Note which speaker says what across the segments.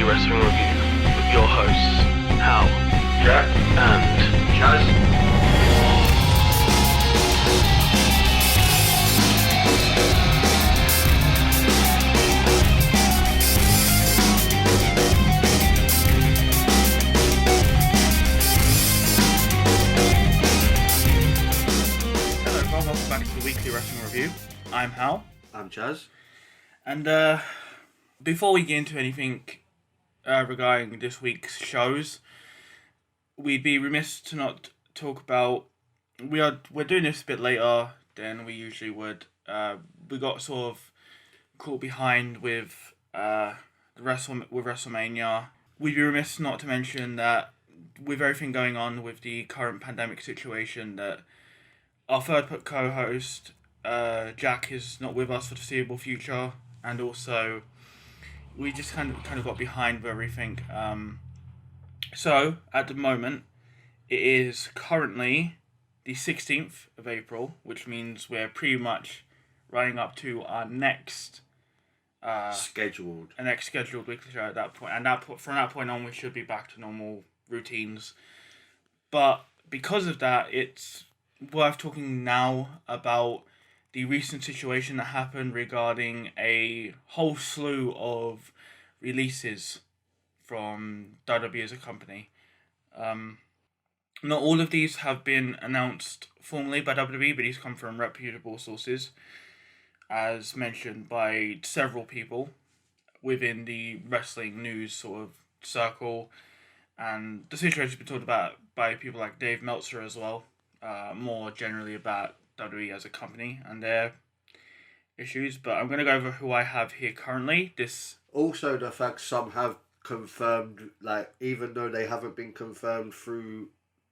Speaker 1: weekly wrestling review with your hosts, Hal,
Speaker 2: Jack,
Speaker 1: and
Speaker 2: Chaz.
Speaker 3: Hello everyone, welcome back to the weekly wrestling review. I'm Hal,
Speaker 2: I'm Chaz.
Speaker 3: and before we get into anything regarding this week's shows, we'd be remiss to not talk about. We're doing this a bit later than we usually would. We got sort of caught behind with WrestleMania. We'd be remiss not to mention that with everything going on with the current pandemic situation, that our third co-host Jack is not with us for the foreseeable future, and also we just kind of got behind with everything. So at the moment, it is currently the 16th of April, which means we're pretty much running up to our next
Speaker 2: Scheduled
Speaker 3: weekly show at that point, and from that point on, we should be back to normal routines. But because of that, it's worth talking now about the recent situation that happened regarding a whole slew of releases from WWE as a company. Not all of these have been announced formally by WWE, but these come from reputable sources, as mentioned by several people within the wrestling news sort of circle, and the situation has been talked about by people like Dave Meltzer as well, more generally about WWE as a company and their issues. But I'm going to go over who I have here currently.
Speaker 2: Also, the fact some have confirmed, like, even though they haven't been confirmed through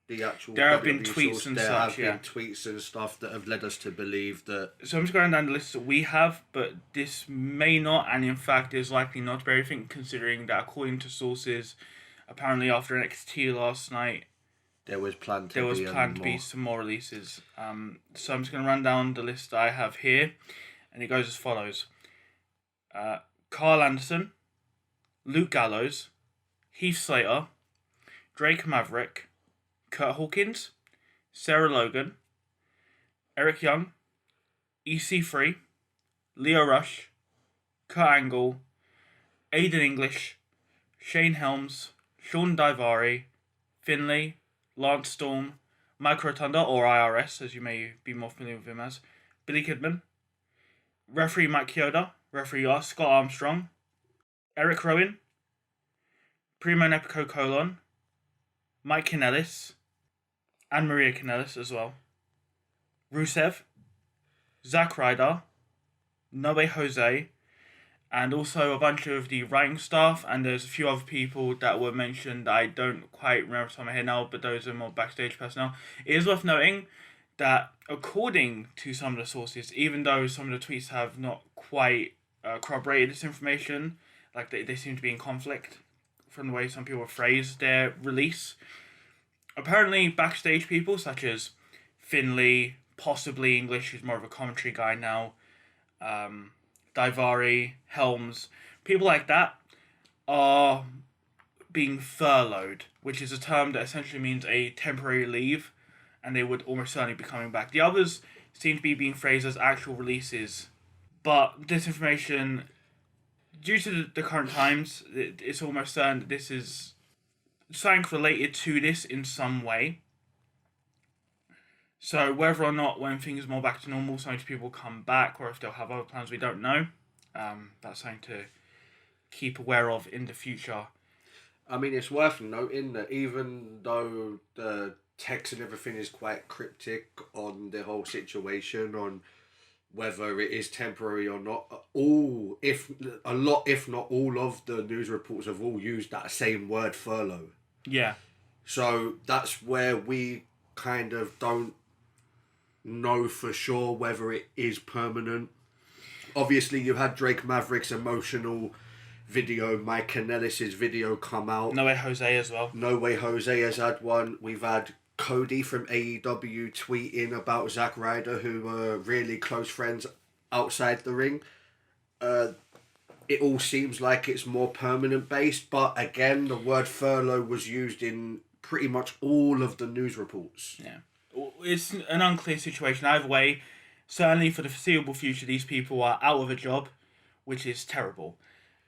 Speaker 2: the actual
Speaker 3: There have
Speaker 2: WWE
Speaker 3: been tweets
Speaker 2: source,
Speaker 3: and
Speaker 2: there
Speaker 3: such,
Speaker 2: have
Speaker 3: yeah.
Speaker 2: been tweets and stuff that have led us to believe that.
Speaker 3: So I'm just going down the list that we have, but this may not, and in fact is likely not be everything, considering that according to sources, apparently after NXT last night,
Speaker 2: There was planned
Speaker 3: there was planned to be some more releases. So I'm just going to run down the list I have here, and it goes as follows. Carl Anderson, Luke Gallows, Heath Slater, Drake Maverick, Kurt Hawkins, Sarah Logan, Eric Young, EC3, Leo Rush, Kurt Angle, Aiden English, Shane Helms, Sean Daivari, Finlay, Lance Storm, Mike Rotunda, or IRS, as you may be more familiar with him as, Billy Kidman, referee MacLeod, referee Scott Armstrong, Eric Rowan, Primo Nepico Colon, Mike Kanellis, and Maria Kanellis as well, Rusev, Zack Ryder, Noe Jose, and also a bunch of the writing staff, and there's a few other people that were mentioned that I don't quite remember off the top of my head now, but those are more backstage personnel. It is worth noting that according to some of the sources, even though some of the tweets have not quite corroborated this information, like they seem to be in conflict from the way some people phrase their release, apparently backstage people such as Finlay, possibly English, who's more of a commentary guy now, Daivari, Helms, people like that are being furloughed, which is a term that essentially means a temporary leave, and they would almost certainly be coming back. The others seem to be being phrased as actual releases, but this information, due to the current times, it's almost certain that this is something related to this in some way. So whether or not when things are more back to normal, some of these people come back, or if they'll have other plans, we don't know. That's something to keep aware of in the future.
Speaker 2: I mean, it's worth noting that even though the text and everything is quite cryptic on the whole situation, on whether it is temporary or not, if not all of the news reports have all used that same word, furlough.
Speaker 3: Yeah.
Speaker 2: So that's where we kind of don't know for sure whether it is permanent. Obviously, you had Drake Maverick's emotional video, Mike Kanellis' video come out.
Speaker 3: No Way Jose as well.
Speaker 2: No Way Jose has had one. We've had Cody from AEW tweeting about Zack Ryder, who were really close friends outside the ring. it all seems like it's more permanent based. But again, the word furlough was used in pretty much all of the news reports.
Speaker 3: Yeah. It's an unclear situation either way. Certainly for the foreseeable future, these people are out of a job, which is terrible.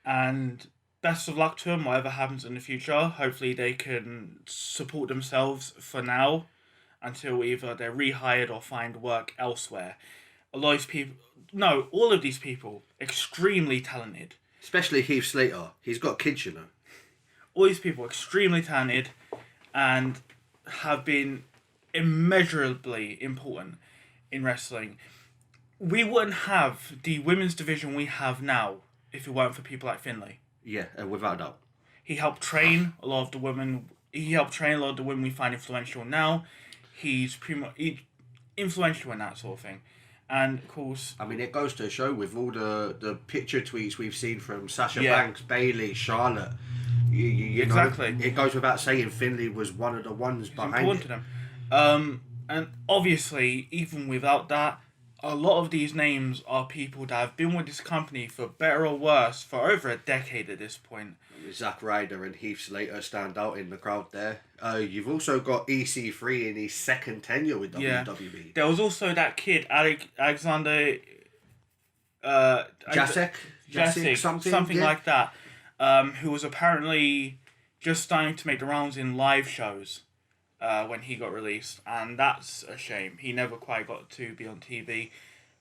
Speaker 3: And best of luck to them, whatever happens in the future. Hopefully they can support themselves for now until either they're rehired or find work elsewhere. A lot of these people, no, all of these people, extremely talented.
Speaker 2: Especially Heath Slater. He's got kids, you know.
Speaker 3: All these people, extremely talented and have been immeasurably important in wrestling. We wouldn't have the women's division we have now if it weren't for people like Finlay.
Speaker 2: Yeah, without a doubt.
Speaker 3: He helped train a lot of the women. He helped train a lot of the women we find influential now. He's influential in that sort of thing. And of course,
Speaker 2: I mean, it goes to show with all the picture tweets we've seen from Sasha
Speaker 3: Yeah.
Speaker 2: Banks, Bayley, Charlotte. You
Speaker 3: Exactly.
Speaker 2: know, it goes without saying Finlay was one of the ones behind
Speaker 3: important
Speaker 2: it.
Speaker 3: to them. And obviously, even without that, a lot of these names are people that have been with this company for better or worse for over a decade at this point.
Speaker 2: Zack Ryder and Heath Slater stand out in the crowd there. You've also got EC3 in his second tenure with
Speaker 3: Yeah.
Speaker 2: WWE.
Speaker 3: There was also that kid, Alexander
Speaker 2: Jacek, something yeah.
Speaker 3: like that, who was apparently just starting to make the rounds in live shows when he got released, and that's a shame. He never quite got to be on TV.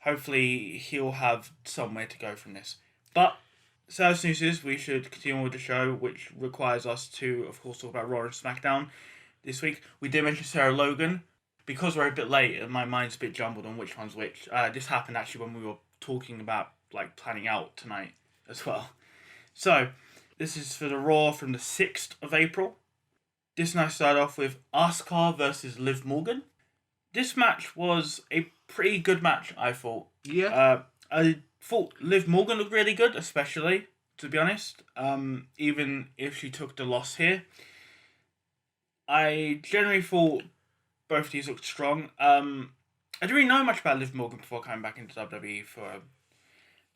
Speaker 3: Hopefully he'll have somewhere to go from this. But sad news is we should continue with the show, which requires us to, of course, talk about Raw and SmackDown this week. We did mention Sarah Logan. Because we're a bit late and my mind's a bit jumbled on which one's which. This happened actually when we were talking about planning out tonight as well. So, this is for the Raw from the 6th of April. This night started off with Asuka versus Liv Morgan. This match was a pretty good match, I thought.
Speaker 2: Yeah.
Speaker 3: I thought Liv Morgan looked really good, especially, to be honest. Even if she took the loss here. I generally thought both of these looked strong. I didn't really know much about Liv Morgan before coming back into WWE for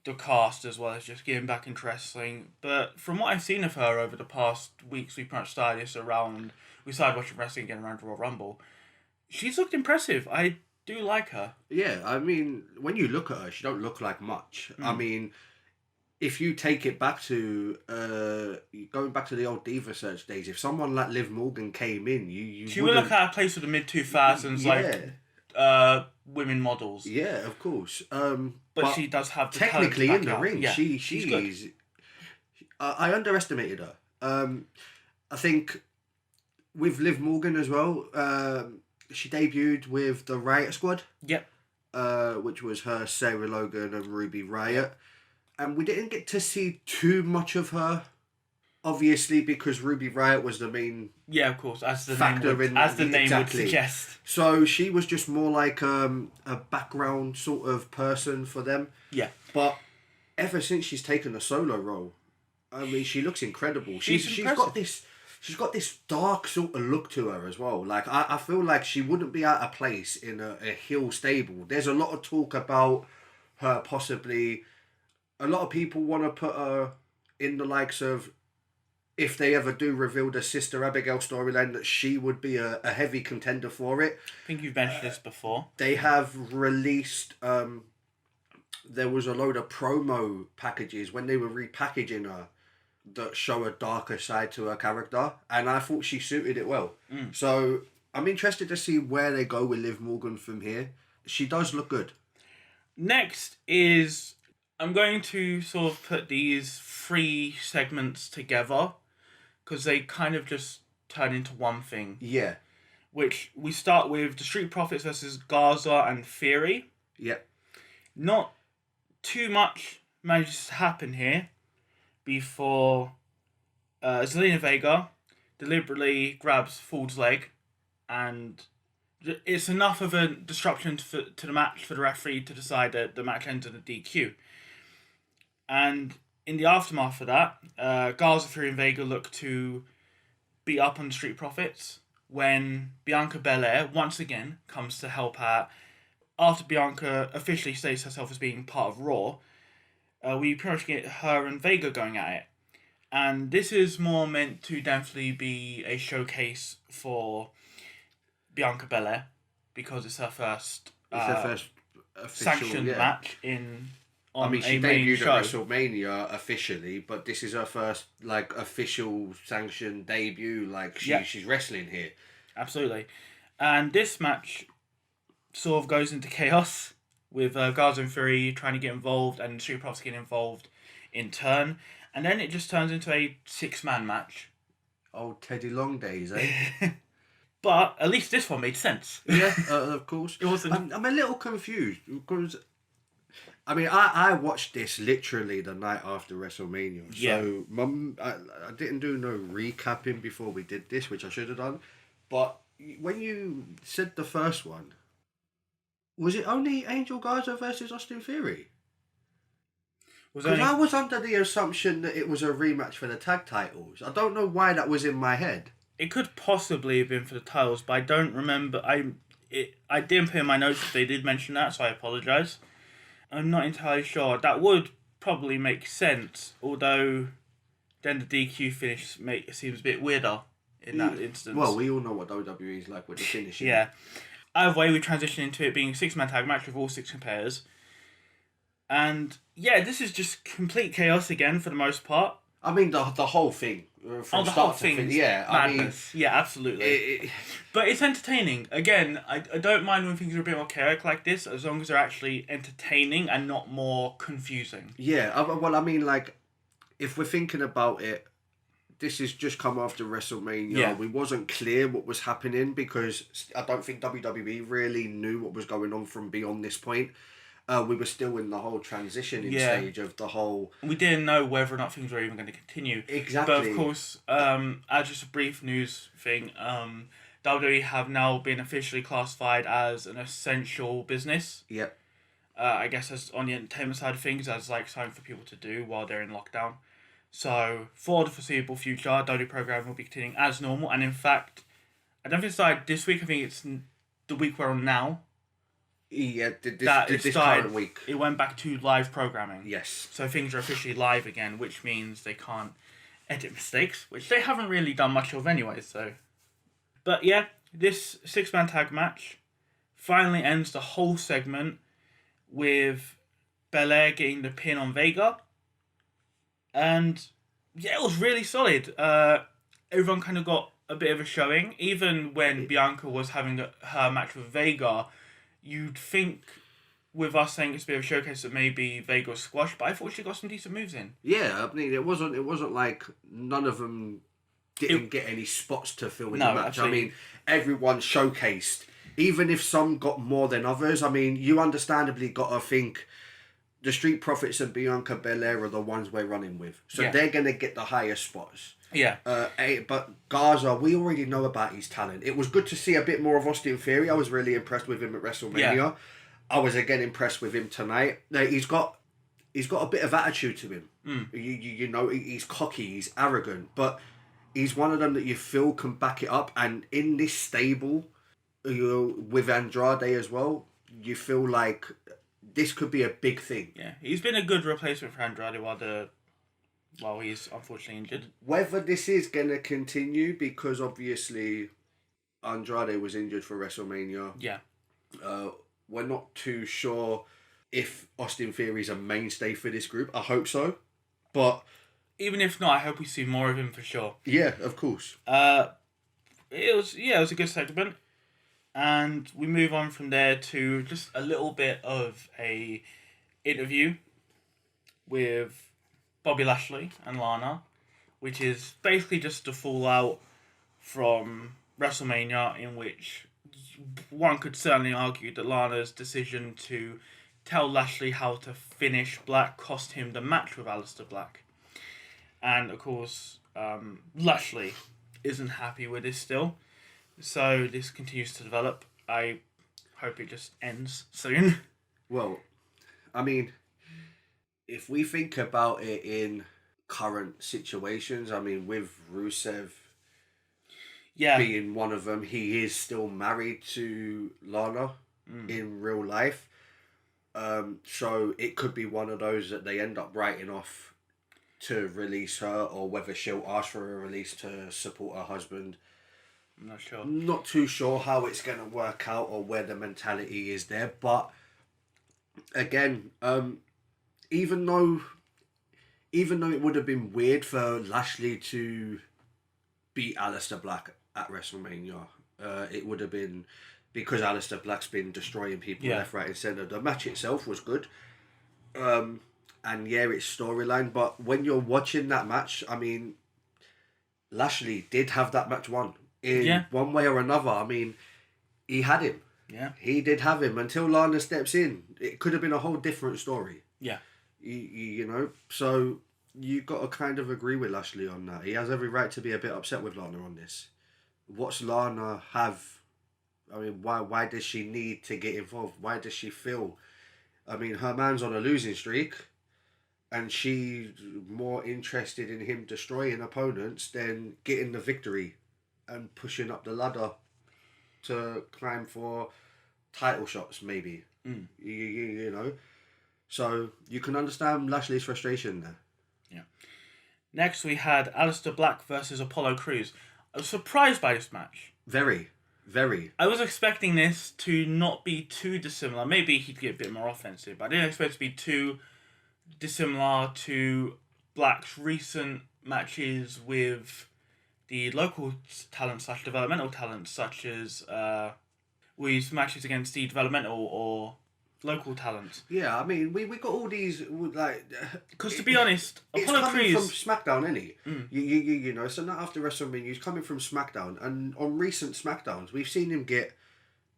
Speaker 3: the cast as well as just getting back into wrestling. But from what I've seen of her over the past weeks, we pretty much started this around... We started watching wrestling again around Royal Rumble. She's looked impressive. I do like her.
Speaker 2: Yeah, I mean, when you look at her, she don't look like much. I mean, if you take it back to... going back to the old Diva Search days, if someone like Liv Morgan came in, she
Speaker 3: would look at a place of the mid-2000s, women models.
Speaker 2: Yeah, of course.
Speaker 3: But she does have the
Speaker 2: technically
Speaker 3: talent
Speaker 2: in the ring.
Speaker 3: Yeah,
Speaker 2: she's good. I underestimated her. I think with Liv Morgan as well, she debuted with the Riot Squad.
Speaker 3: Yep.
Speaker 2: Which was her, Sarah Logan and Ruby Riot. And we didn't get to see too much of her, obviously, because Ruby Riot was the main
Speaker 3: of course, as the
Speaker 2: factor
Speaker 3: name would suggest.
Speaker 2: So she was just more like a background sort of person for them.
Speaker 3: Yeah.
Speaker 2: But ever since she's taken a solo role, I mean, she looks incredible. She's got this dark sort of look to her as well. Like I feel like she wouldn't be out of place in a heel stable. There's a lot of talk about her possibly. A lot of people want to put her in the likes of, if they ever do reveal the Sister Abigail storyline, that she would be a heavy contender for it.
Speaker 3: I think you've mentioned this before.
Speaker 2: They have released, there was a load of promo packages when they were repackaging her that show a darker side to her character, and I thought she suited it well. So I'm interested to see where they go with Liv Morgan from here. She does look good.
Speaker 3: Next is... I'm going to sort of put these 3 segments together because they kind of just turn into one thing.
Speaker 2: Yeah.
Speaker 3: Which we start with the Street Profits versus Garza and Theory.
Speaker 2: Yeah.
Speaker 3: Not too much manages to happen here before Zelina Vega deliberately grabs Ford's leg, and it's enough of a disruption to the match for the referee to decide that the match ends in a DQ. And in the aftermath of that, Garza, Theory and Vega look to beat up on the Street Profits when Bianca Belair once again comes to help out after Bianca officially states herself as being part of Raw. we pretty much get her and Vega going at it. And this is more meant to definitely be a showcase for Bianca Belair, because it's her first,
Speaker 2: It's her first official
Speaker 3: sanctioned match on
Speaker 2: she
Speaker 3: a main
Speaker 2: debuted
Speaker 3: show.
Speaker 2: at WrestleMania officially, but this is her first official sanctioned debut. She's wrestling here.
Speaker 3: Absolutely. And this match sort of goes into chaos with Garza and Fury trying to get involved and Street Profits getting involved in turn. And then it just turns into a 6-man match.
Speaker 2: Old Teddy Long days, eh?
Speaker 3: But at least this one made sense.
Speaker 2: Yeah, of course.
Speaker 3: It wasn't...
Speaker 2: I'm a little confused because, I watched this literally the night after WrestleMania. So, I didn't do no recapping before we did this, which I should have done. But when you said the first one, was it only Angel Garza versus Austin Theory? Because I was under the assumption that it was a rematch for the tag titles. I don't know why that was in my head.
Speaker 3: It could possibly have been for the titles, but I don't remember. I didn't put in my notes if they did mention that, so I apologise. I'm not entirely sure. That would probably make sense, although then the DQ finish seems a bit weirder in that instance.
Speaker 2: Well, we all know what WWE is like with the finishing.
Speaker 3: Yeah. Either way, we transition into it being a 6-man tag match with all 6 competitors. And yeah, this is just complete chaos again for the most part.
Speaker 2: I mean, the whole thing. From
Speaker 3: the
Speaker 2: start
Speaker 3: whole
Speaker 2: to
Speaker 3: thing.
Speaker 2: finish. Yeah,
Speaker 3: madness. Yeah, absolutely. But it's entertaining. Again, I don't mind when things are a bit more chaotic like this, as long as they're actually entertaining and not more confusing.
Speaker 2: Yeah, if we're thinking about it, this has just come after WrestleMania.
Speaker 3: Yeah.
Speaker 2: We wasn't clear what was happening because I don't think WWE really knew what was going on from beyond this point. We were still in the whole transitioning stage of the whole...
Speaker 3: We didn't know whether or not things were even going to continue.
Speaker 2: Exactly.
Speaker 3: But of course, as just a brief news thing, WWE have now been officially classified as an essential business.
Speaker 2: Yep.
Speaker 3: I guess as on the entertainment side of things, as something for people to do while they're in lockdown. So for the foreseeable future, WWE program will be continuing as normal. And in fact, I don't think it started this week. I think it's the week we're on now.
Speaker 2: Yeah, this current week.
Speaker 3: It went back to live programming.
Speaker 2: Yes.
Speaker 3: So things are officially live again, which means they can't edit mistakes, which they haven't really done much of anyway, so... But yeah, this 6-man tag match finally ends the whole segment with Belair getting the pin on Vega. And yeah, it was really solid. Everyone kind of got a bit of a showing. Even when Bianca was having her match with Vega, you'd think with us saying it's a bit of a showcase that maybe Vega was squashed, but I thought she got some decent moves in.
Speaker 2: Yeah, I mean, it wasn't like none of them didn't get any spots to fill in the match. Absolutely. I mean, everyone showcased, even if some got more than others. I mean, you understandably got to think the Street Profits and Bianca Belair are the ones we're running with. So they're going to get the highest spots.
Speaker 3: Yeah.
Speaker 2: But Garza, we already know about his talent. It was good to see a bit more of Austin Theory. I was really impressed with him at WrestleMania. Yeah. I was again impressed with him tonight. He's got a bit of attitude to him. You know, he's cocky, he's arrogant, but he's one of them that you feel can back it up. And in this stable, with Andrade as well, you feel like this could be a big thing.
Speaker 3: Yeah, he's been a good replacement for Andrade while he's unfortunately injured.
Speaker 2: Whether this is going to continue, because obviously Andrade was injured for WrestleMania.
Speaker 3: Yeah.
Speaker 2: We're not too sure if Austin Theory is a mainstay for this group. I hope so. But
Speaker 3: even if not, I hope we see more of him for sure.
Speaker 2: Yeah, of course.
Speaker 3: It was a good segment. And we move on from there to just a little bit of a interview with Bobby Lashley and Lana, which is basically just a fallout from WrestleMania, in which one could certainly argue that Lana's decision to tell Lashley how to finish Black cost him the match with Aleister Black. And of course, Lashley isn't happy with this still. So this continues to develop. I hope it just ends soon.
Speaker 2: Well, I mean, if we think about it in current situations, I mean, with Rusev being one of them, he is still married to Lana in real life. So it could be one of those that they end up writing off to release her, or whether she'll ask for a release to support her husband.
Speaker 3: I'm not sure.
Speaker 2: Not too sure how it's going to work out or where the mentality is there. But again, even though it would have been weird for Lashley to beat Aleister Black at WrestleMania, it would have been, because Aleister Black's been destroying people left, right, and centre. The match itself was good, and it's storyline. But when you're watching that match, I mean, Lashley did have that match won in one way or another. I mean, he had him.
Speaker 3: Yeah,
Speaker 2: he did have him until Lana steps in. It could have been a whole different story.
Speaker 3: Yeah,
Speaker 2: you know, so you got to kind of agree with Lashley on that. He has every right to be a bit upset with Lana on this. What's Lana have? I mean, why does she need to get involved? Why does she feel? I mean, her man's on a losing streak, and she's more interested in him destroying opponents than getting the victory and pushing up the ladder to climb for title shots, maybe. You know? So you can understand Lashley's frustration there.
Speaker 3: Yeah. Next, we had Aleister Black versus Apollo Crews. I was surprised by this match.
Speaker 2: Very. Very.
Speaker 3: I was expecting this to not be too dissimilar. Maybe he'd get a bit more offensive, but I didn't expect it to be too dissimilar to Black's recent matches with the local talent / developmental talent, such as with matches against the developmental or local talent.
Speaker 2: Yeah, I mean, we got all these, like...
Speaker 3: Because to be honest, Apollo Crews...
Speaker 2: It's coming from SmackDown, isn't it? You know, so not after WrestleMania, he's coming from SmackDown, and on recent SmackDowns, we've seen him get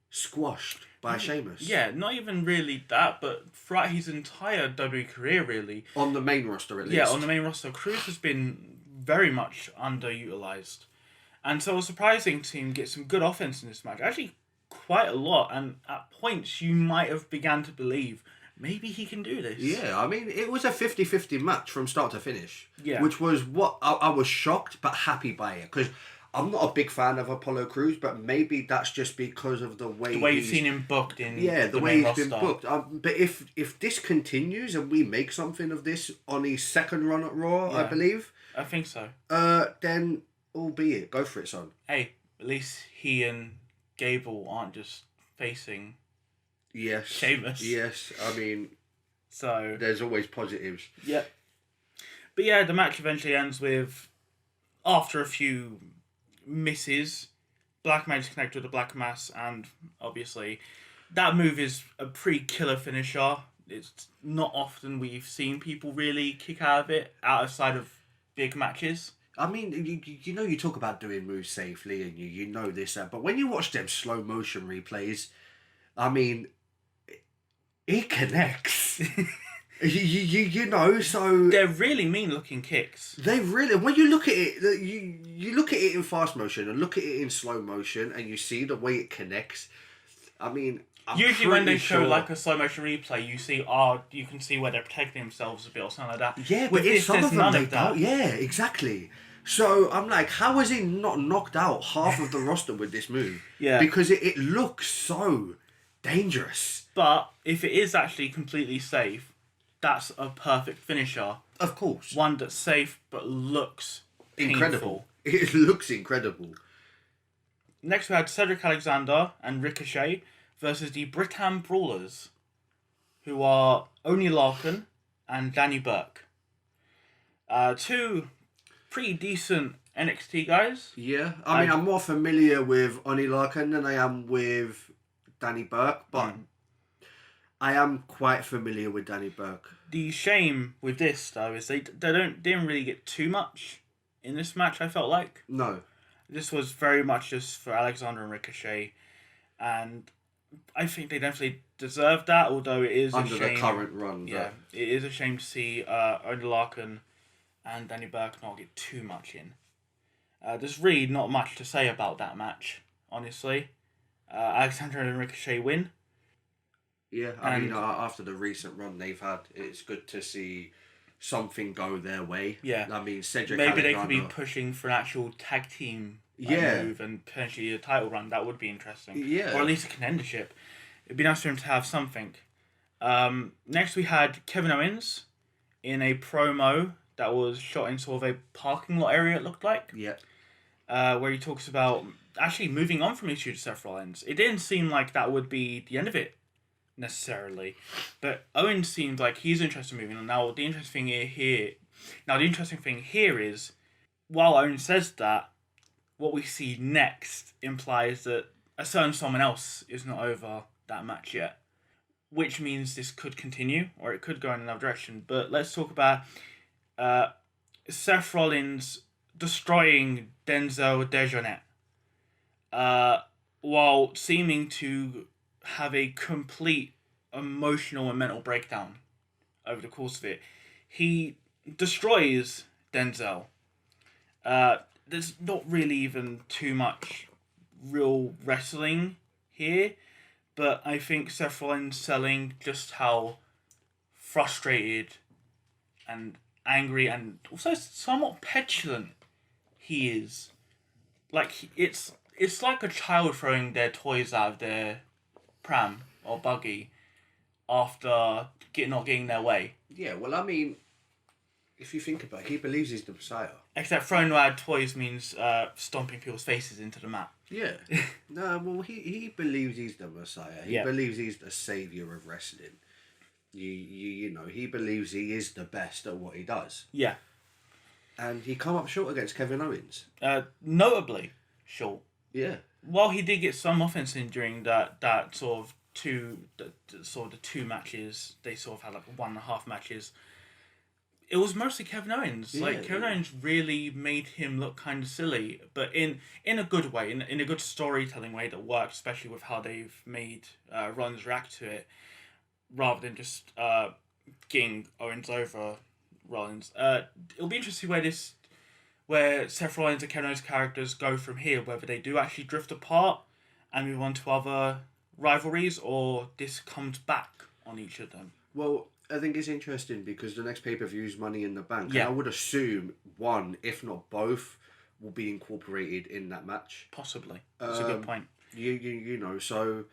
Speaker 2: squashed by Sheamus.
Speaker 3: Yeah, not even really that, but throughout his entire WWE career, really.
Speaker 2: On the main roster, at least.
Speaker 3: Yeah, on the main roster, Crews has been very much underutilized. And so it was surprising to see him get some good offense in this match. Actually, quite a lot, and at points you might have began to believe maybe he can do this.
Speaker 2: Yeah, I mean, it was a 50-50 match from start to finish.
Speaker 3: Yeah.
Speaker 2: Which was what I was shocked but happy by it, because I'm not a big fan of Apollo Crews, but maybe that's just because of the way
Speaker 3: you've seen him booked in
Speaker 2: the way
Speaker 3: main
Speaker 2: he's
Speaker 3: roster.
Speaker 2: been booked. But if this continues and we make something of this on his second run at Raw, I believe,
Speaker 3: I think so.
Speaker 2: then albeit, go for it, son.
Speaker 3: Hey, at least he and Gable aren't just facing Sheamus.
Speaker 2: Yes, I mean,
Speaker 3: so
Speaker 2: there's always positives.
Speaker 3: Yeah. But yeah, the match eventually ends with, after a few misses, Black managed to connect with the Black Mass, and obviously that move is a pretty killer finisher. It's not often we've seen people really kick out of it outside of big matches.
Speaker 2: I mean, you know, you talk about doing moves safely, and you know this, but when you watch them slow motion replays, I mean, it connects. you know, so
Speaker 3: they're really mean looking kicks.
Speaker 2: They really, when you look at it, you look at it in fast motion and look at it in slow motion, and you see the way it connects. I mean,
Speaker 3: usually when they show like a slow motion replay, you can see where they're protecting themselves a bit or something like that.
Speaker 2: Yeah, but some of them they don't. Yeah, exactly. So I'm like, how has he not knocked out half of the roster with this move?
Speaker 3: Yeah,
Speaker 2: because it looks so dangerous.
Speaker 3: But if it is actually completely safe, that's a perfect finisher.
Speaker 2: Of course,
Speaker 3: one that's safe but looks
Speaker 2: incredible. It looks incredible.
Speaker 3: Next, we had Cedric Alexander and Ricochet versus the Britam Brawlers, who are Oney Larkin and Danny Burke. Two pretty decent NXT guys.
Speaker 2: Yeah, I mean, I'm more familiar with Oney Larkin than I am with Danny Burke, but I am quite familiar with Danny Burke.
Speaker 3: The shame with this, though, is they didn't really get too much in this match, I felt like.
Speaker 2: No.
Speaker 3: This was very much just for Alexander and Ricochet, and I think they definitely deserved that, although it is
Speaker 2: under
Speaker 3: a shame.
Speaker 2: The current run.
Speaker 3: Yeah, it is a shame to see Oney Larkin and Danny Burke not get too much in. There's really not much to say about that match, honestly. Alexander and Ricochet win.
Speaker 2: Yeah, I mean, after the recent run they've had, it's good to see something go their way.
Speaker 3: Yeah.
Speaker 2: I mean, Cedric
Speaker 3: Maybe
Speaker 2: Alexander,
Speaker 3: they could be pushing for an actual tag team move and potentially a title run. That would be interesting.
Speaker 2: Yeah.
Speaker 3: Or at least a contendership. It'd be nice for him to have something. Next we had Kevin Owens in a promo that was shot in sort of a parking lot area, it looked like.
Speaker 2: Yeah.
Speaker 3: Where he talks about actually moving on from his feud to Seth Rollins. It didn't seem like that would be the end of it, necessarily. But Owens seemed like he's interested in moving on. Now, the interesting thing here is, while Owens says that, what we see next implies that a certain someone else is not over that match yet. Which means this could continue, or it could go in another direction. But let's talk about Seth Rollins destroying Denzel Dejonet, while seeming to have a complete emotional and mental breakdown over the course of it. He destroys Denzel. There's not really even too much real wrestling here, but I think Seth Rollins selling just how frustrated and angry and also somewhat petulant he is. Like, it's like a child throwing their toys out of their pram or buggy after not getting their way.
Speaker 2: Yeah, well, I mean, if you think about it, he believes he's the Messiah.
Speaker 3: Except throwing out toys means stomping people's faces into the mat.
Speaker 2: Yeah. No, well, he believes he's the Messiah. He believes he's the savior of wrestling. You know, he believes he is the best at what he does.
Speaker 3: Yeah.
Speaker 2: And he come up short against Kevin Owens.
Speaker 3: Notably short.
Speaker 2: Yeah.
Speaker 3: While he did get some offense in during that sort of the two matches, they sort of had like 1.5 matches. It was mostly Kevin Owens.
Speaker 2: Yeah,
Speaker 3: like Kevin Owens really made him look kind of silly, but in a good way, in a good storytelling way that worked, especially with how they've made Rollins react to it, rather than just getting Owens over Rollins. It'll be interesting where Seth Rollins and Kevin Owens' characters go from here, whether they do actually drift apart and move on to other rivalries, or this comes back on each of them.
Speaker 2: Well, I think it's interesting because the next pay-per-view is Money in the Bank.
Speaker 3: Yeah.
Speaker 2: And I would assume one, if not both, will be incorporated in that match.
Speaker 3: Possibly. That's a good point.
Speaker 2: You know, so,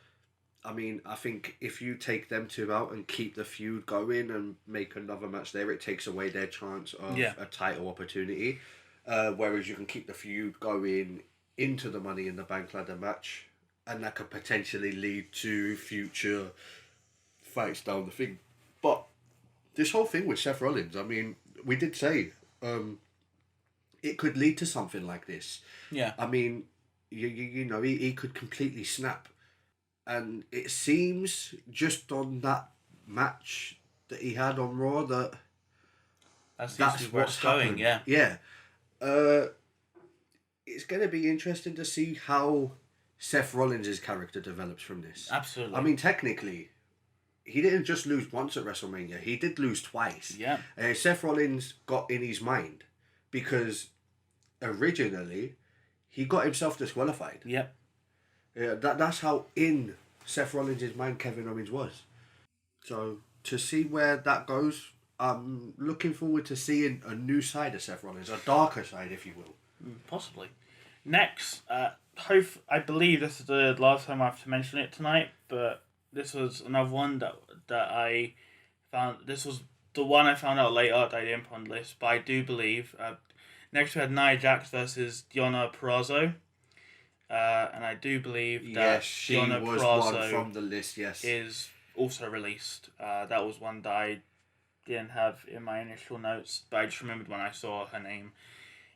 Speaker 2: I mean, I think if you take them two out and keep the feud going and make another match there, it takes away their chance of a title opportunity. Whereas you can keep the feud going into the Money in the Bank ladder match, and that could potentially lead to future fights down the thing. But this whole thing with Seth Rollins, I mean, we did say it could lead to something like this.
Speaker 3: Yeah.
Speaker 2: I mean, you know, he could completely snap. And it seems just on that match that he had on Raw that's
Speaker 3: where it's going,
Speaker 2: happened. Yeah. It's going to be interesting to see how Seth Rollins' character develops from this.
Speaker 3: Absolutely.
Speaker 2: I mean, technically, he didn't just lose once at WrestleMania. He did lose twice.
Speaker 3: Yeah.
Speaker 2: Seth Rollins got in his mind because originally he got himself disqualified.
Speaker 3: Yep.
Speaker 2: Yeah, that's how in Seth Rollins' mind Kevin Owens was. So to see where that goes, I'm looking forward to seeing a new side of Seth Rollins, a darker side, if you will.
Speaker 3: Possibly. Next, I believe this is the last time I have to mention it tonight, but this was another one that I found. This was the one I found out later that I didn't put on the list, but I do believe. Next we had Nia Jax versus Deonna Purrazzo. And I do believe that
Speaker 2: she
Speaker 3: Deonna
Speaker 2: was
Speaker 3: Purrazzo
Speaker 2: one from the list, yes.
Speaker 3: is also released. That was one that I didn't have in my initial notes, but I just remembered when I saw her name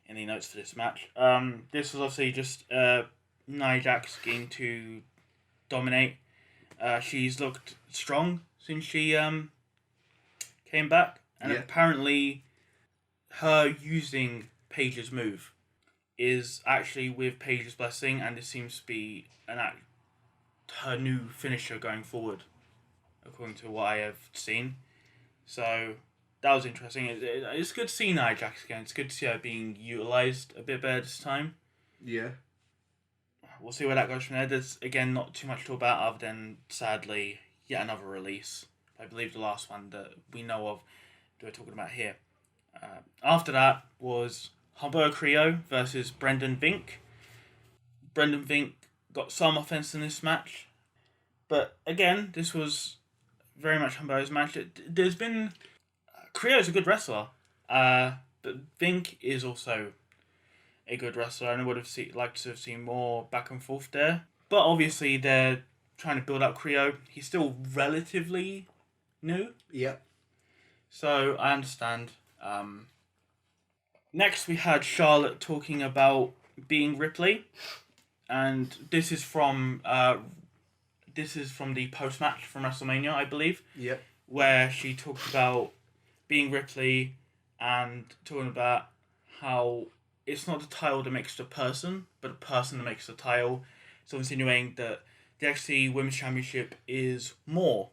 Speaker 3: in the notes for this match. This was obviously just Nia Jax getting to dominate. She's looked strong since she came back, and apparently her using Paige's move is actually with Paige's blessing, and it seems to be her new finisher going forward, according to what I have seen. So that was interesting. It's good to see Nia Jax again. It's good to see her being utilised a bit better this time.
Speaker 2: Yeah.
Speaker 3: We'll see where that goes from there. There's, again, not too much to talk about other than, sadly, yet another release. I believe the last one that we know of that we're talking about here. After that was Humberto Carrillo versus Brendan Vink. Brendan Vink got some offense in this match. But, again, this was very much composed match. There's been... Creo's a good wrestler, but Vink is also a good wrestler, and I would have liked to have seen more back and forth there. But obviously, they're trying to build up Creo. He's still relatively new.
Speaker 2: Yep.
Speaker 3: So, I understand. Next, we had Charlotte talking about being Ripley, and this is from the post-match from WrestleMania, I believe.
Speaker 2: Yep.
Speaker 3: Where she talked about being Ripley and talking about how it's not the title that makes the person, but the person that makes the title. So insinuating that the NXT Women's Championship is more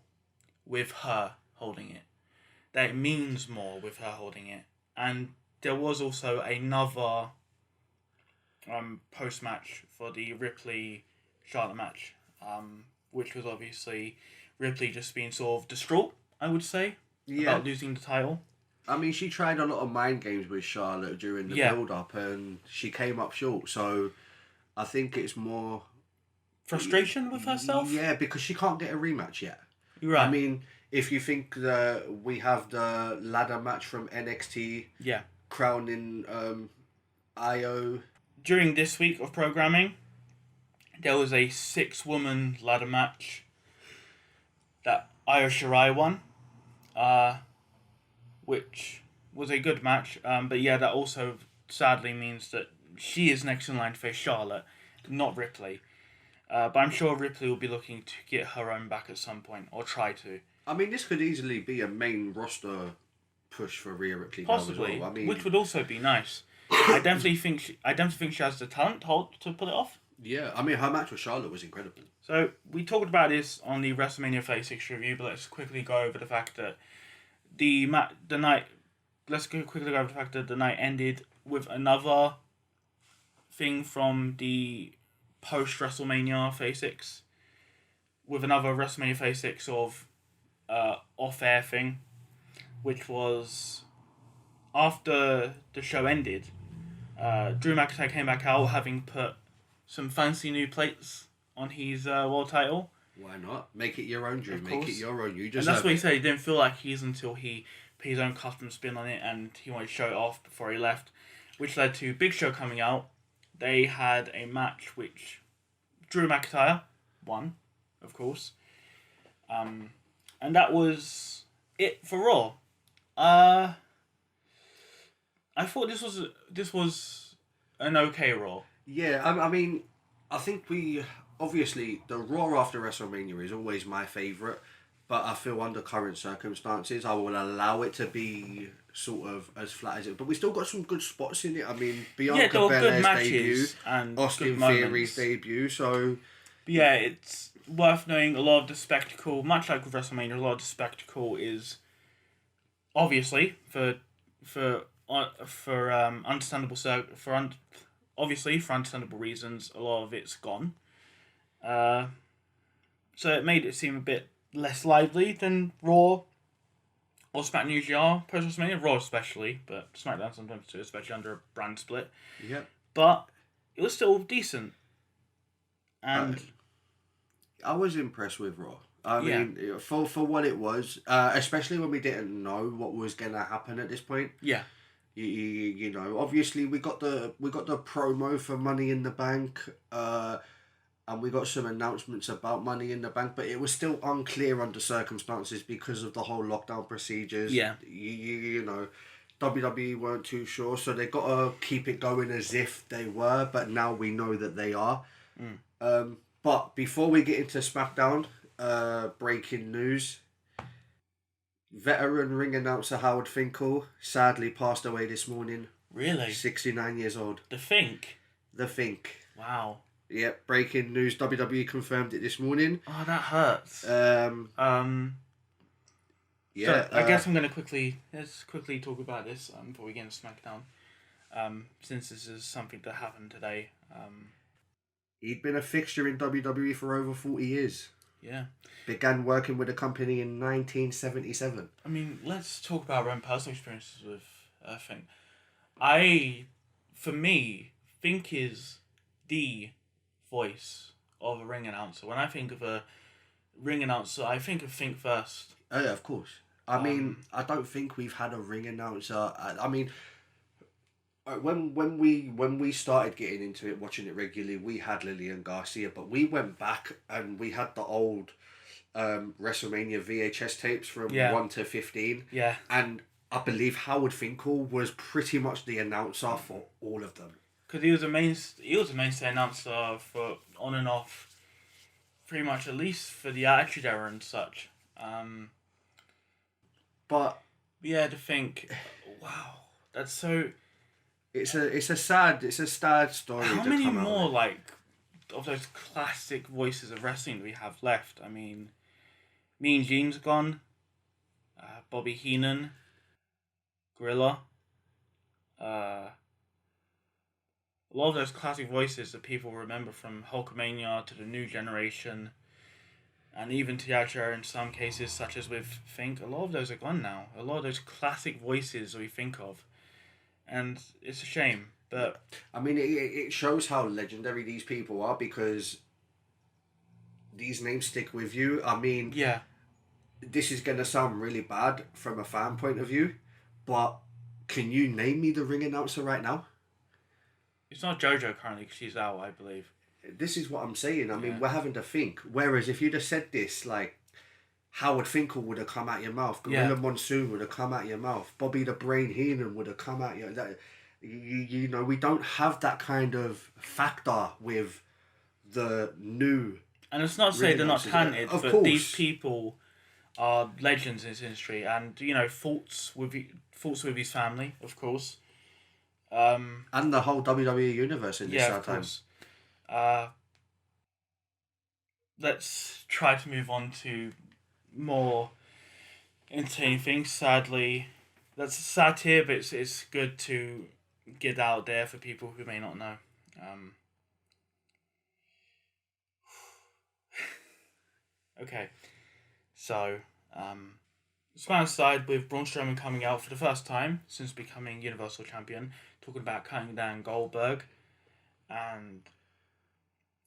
Speaker 3: with her holding it. That it means more with her holding it. And there was also another post-match for the Ripley-Charlotte match, which was obviously Ripley just being sort of distraught, I would say, about losing the title.
Speaker 2: I mean, she tried a lot of mind games with Charlotte during the build-up, and she came up short. So I think it's more
Speaker 3: frustration with herself.
Speaker 2: Yeah, because she can't get a rematch yet.
Speaker 3: You're right.
Speaker 2: I mean, if you think that we have the ladder match from NXT, crowning Io.
Speaker 3: During this week of programming, there was a 6-woman ladder match that Io Shirai won, which was a good match. But yeah, that also sadly means that she is next in line to face Charlotte, not Ripley. But I'm sure Ripley will be looking to get her own back at some point, or try to.
Speaker 2: I mean, this could easily be a main roster push for Rhea Ripley.
Speaker 3: Possibly,
Speaker 2: as well. I mean,
Speaker 3: which would also be nice. I definitely think she has the talent to pull it off.
Speaker 2: Yeah, I mean, her match with Charlotte was incredible.
Speaker 3: So we talked about this on the WrestleMania 36 review, but let's quickly go over the fact that the night ended with another thing from the post WrestleMania 36, with another WrestleMania 36 sort of off-air thing, which was after the show ended. Drew McIntyre came back out having put some fancy new plates on his world title.
Speaker 2: Why not? Make it your own, Drew. Make it your own. You just.
Speaker 3: And that's what he said. He didn't feel like his until he put his own custom spin on it, and he wanted to show it off before he left, which led to Big Show coming out. They had a match which Drew McIntyre won, of course. And that was it for Raw. I thought this was an okay Raw.
Speaker 2: Yeah, I mean, I think obviously the Raw after WrestleMania is always my favourite, but I feel under current circumstances I will allow it to be sort of as flat as it. But we still got some good spots in it. I mean, Bianca Belair's debut,
Speaker 3: and
Speaker 2: Austin Theory's debut. So
Speaker 3: yeah, it's worth knowing a lot of the spectacle, much like with WrestleMania, a lot of the spectacle is obviously for understandable reasons, a lot of it's gone. So it made it seem a bit less lively than Raw or SmackDown usually are post WrestleMania. Raw especially, but SmackDown sometimes too, especially under a brand split.
Speaker 2: Yeah.
Speaker 3: But it was still decent. And
Speaker 2: I was impressed with Raw. I mean, for what it was, especially when we didn't know what was gonna happen at this point.
Speaker 3: Yeah.
Speaker 2: You know, obviously we got the promo for Money in the Bank, and we got some announcements about Money in the Bank, but it was still unclear under circumstances because of the whole lockdown procedures.
Speaker 3: Yeah.
Speaker 2: You know, WWE weren't too sure, so they got to keep it going as if they were, but now we know that they are. But before we get into SmackDown, breaking news. Veteran ring announcer Howard Finkel sadly passed away this morning.
Speaker 3: Really?
Speaker 2: 69 years old.
Speaker 3: The Fink?
Speaker 2: The Fink.
Speaker 3: Wow.
Speaker 2: Yep, breaking news. WWE confirmed it this morning.
Speaker 3: Oh, that hurts.
Speaker 2: Yeah.
Speaker 3: So I guess I'm going to quickly talk about this before we get into SmackDown. Since this is something that happened today.
Speaker 2: He'd been a fixture in WWE for over 40 years.
Speaker 3: Yeah.
Speaker 2: Began working with the company in 1977.
Speaker 3: I mean, let's talk about our own personal experiences with Fink. For me, Fink is the voice of a ring announcer. When I think of a ring announcer, I think of Fink first.
Speaker 2: Oh, yeah, of course. I mean, I don't think we've had a ring announcer. I mean, when we started getting into it, watching it regularly, we had Lillian Garcia, but we went back and we had the old WrestleMania VHS tapes from
Speaker 3: Yeah.
Speaker 2: 1 to 15.
Speaker 3: Yeah.
Speaker 2: And I believe Howard Finkel was pretty much the announcer for all of them.
Speaker 3: Because he was a mainstay announcer for on and off, pretty much at least for the Attitude Era and such.
Speaker 2: But
Speaker 3: Yeah, to think, wow, that's so.
Speaker 2: it's a sad story.
Speaker 3: How
Speaker 2: to
Speaker 3: many
Speaker 2: come out
Speaker 3: more
Speaker 2: with.
Speaker 3: like of those classic voices of wrestling do we have left? I mean, Mean Gene's gone. Bobby Heenan, Gorilla. A lot of those classic voices that people remember from Hulkamania to the new generation, and even to Yatra in some cases, such as with Fink, a lot of those are gone now. A lot of those classic voices we think of, and it's a shame. But
Speaker 2: I mean, it shows how legendary these people are because these names stick with you. I mean,
Speaker 3: yeah,
Speaker 2: this is going to sound really bad from a fan point of view, but can you name me the ring announcer right now?
Speaker 3: it's not JoJo currently because she's out, I believe.
Speaker 2: This is what I'm saying. I mean,
Speaker 3: Yeah.
Speaker 2: we're having to think. Whereas if you'd have said this, like, Howard Finkel would have come out your mouth. Gorilla
Speaker 3: Yeah.
Speaker 2: Monsoon would have come out your mouth. Bobby the Brain Heenan would have come out your... You know, we don't have that kind of factor with the new...
Speaker 3: And it's not to say
Speaker 2: Ring
Speaker 3: they're not
Speaker 2: announcers,
Speaker 3: talented,
Speaker 2: of
Speaker 3: but
Speaker 2: course.
Speaker 3: these people are legends in this industry, and faults with his family, of course.
Speaker 2: And the whole WWE universe in this
Speaker 3: Yeah, of
Speaker 2: time.
Speaker 3: course. Let's try to move on to more entertaining things. Sadly, that's sad here, but it's good to get out there for people who may not know. Okay, so SmackDown side with Braun Strowman coming out for the first time since becoming Universal Champion, talking about cutting down Goldberg, and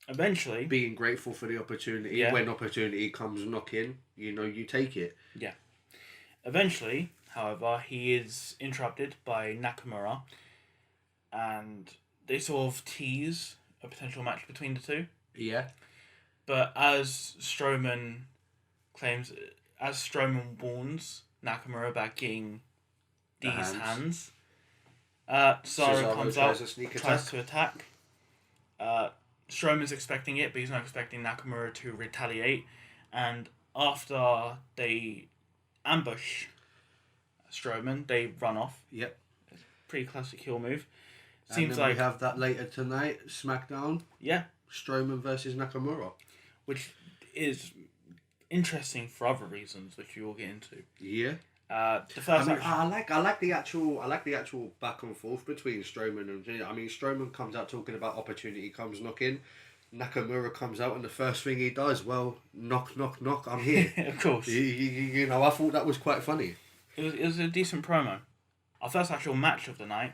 Speaker 3: eventually
Speaker 2: Being grateful for the opportunity.
Speaker 3: Yeah.
Speaker 2: When opportunity comes knocking, you know, you take it.
Speaker 3: Eventually, however, he is interrupted by Nakamura, and they sort of tease a potential match between the two.
Speaker 2: Yeah.
Speaker 3: But as Strowman warns Nakamura about getting
Speaker 2: The
Speaker 3: these
Speaker 2: hands.
Speaker 3: hands, Cesaro
Speaker 2: Cesaro
Speaker 3: comes
Speaker 2: tries
Speaker 3: out,
Speaker 2: a sneak
Speaker 3: tries
Speaker 2: attack.
Speaker 3: to attack. Strowman's expecting it, but he's not expecting Nakamura to retaliate. And after they ambush Strowman, they run off.
Speaker 2: Yep.
Speaker 3: Pretty classic heel move.
Speaker 2: And
Speaker 3: Seems
Speaker 2: then
Speaker 3: like
Speaker 2: we have that later tonight, SmackDown,
Speaker 3: yeah,
Speaker 2: Strowman versus Nakamura.
Speaker 3: which is interesting for other reasons, which you will get into.
Speaker 2: Yeah.
Speaker 3: The first
Speaker 2: I mean,
Speaker 3: action,
Speaker 2: I like the actual back and forth between Strowman and I mean, Strowman comes out talking about opportunity comes knocking. Nakamura comes out and the first thing he does, well, knock, knock, knock, I'm here.
Speaker 3: of course,
Speaker 2: you know, I thought that was quite funny.
Speaker 3: it was a decent promo. Our first actual match of the night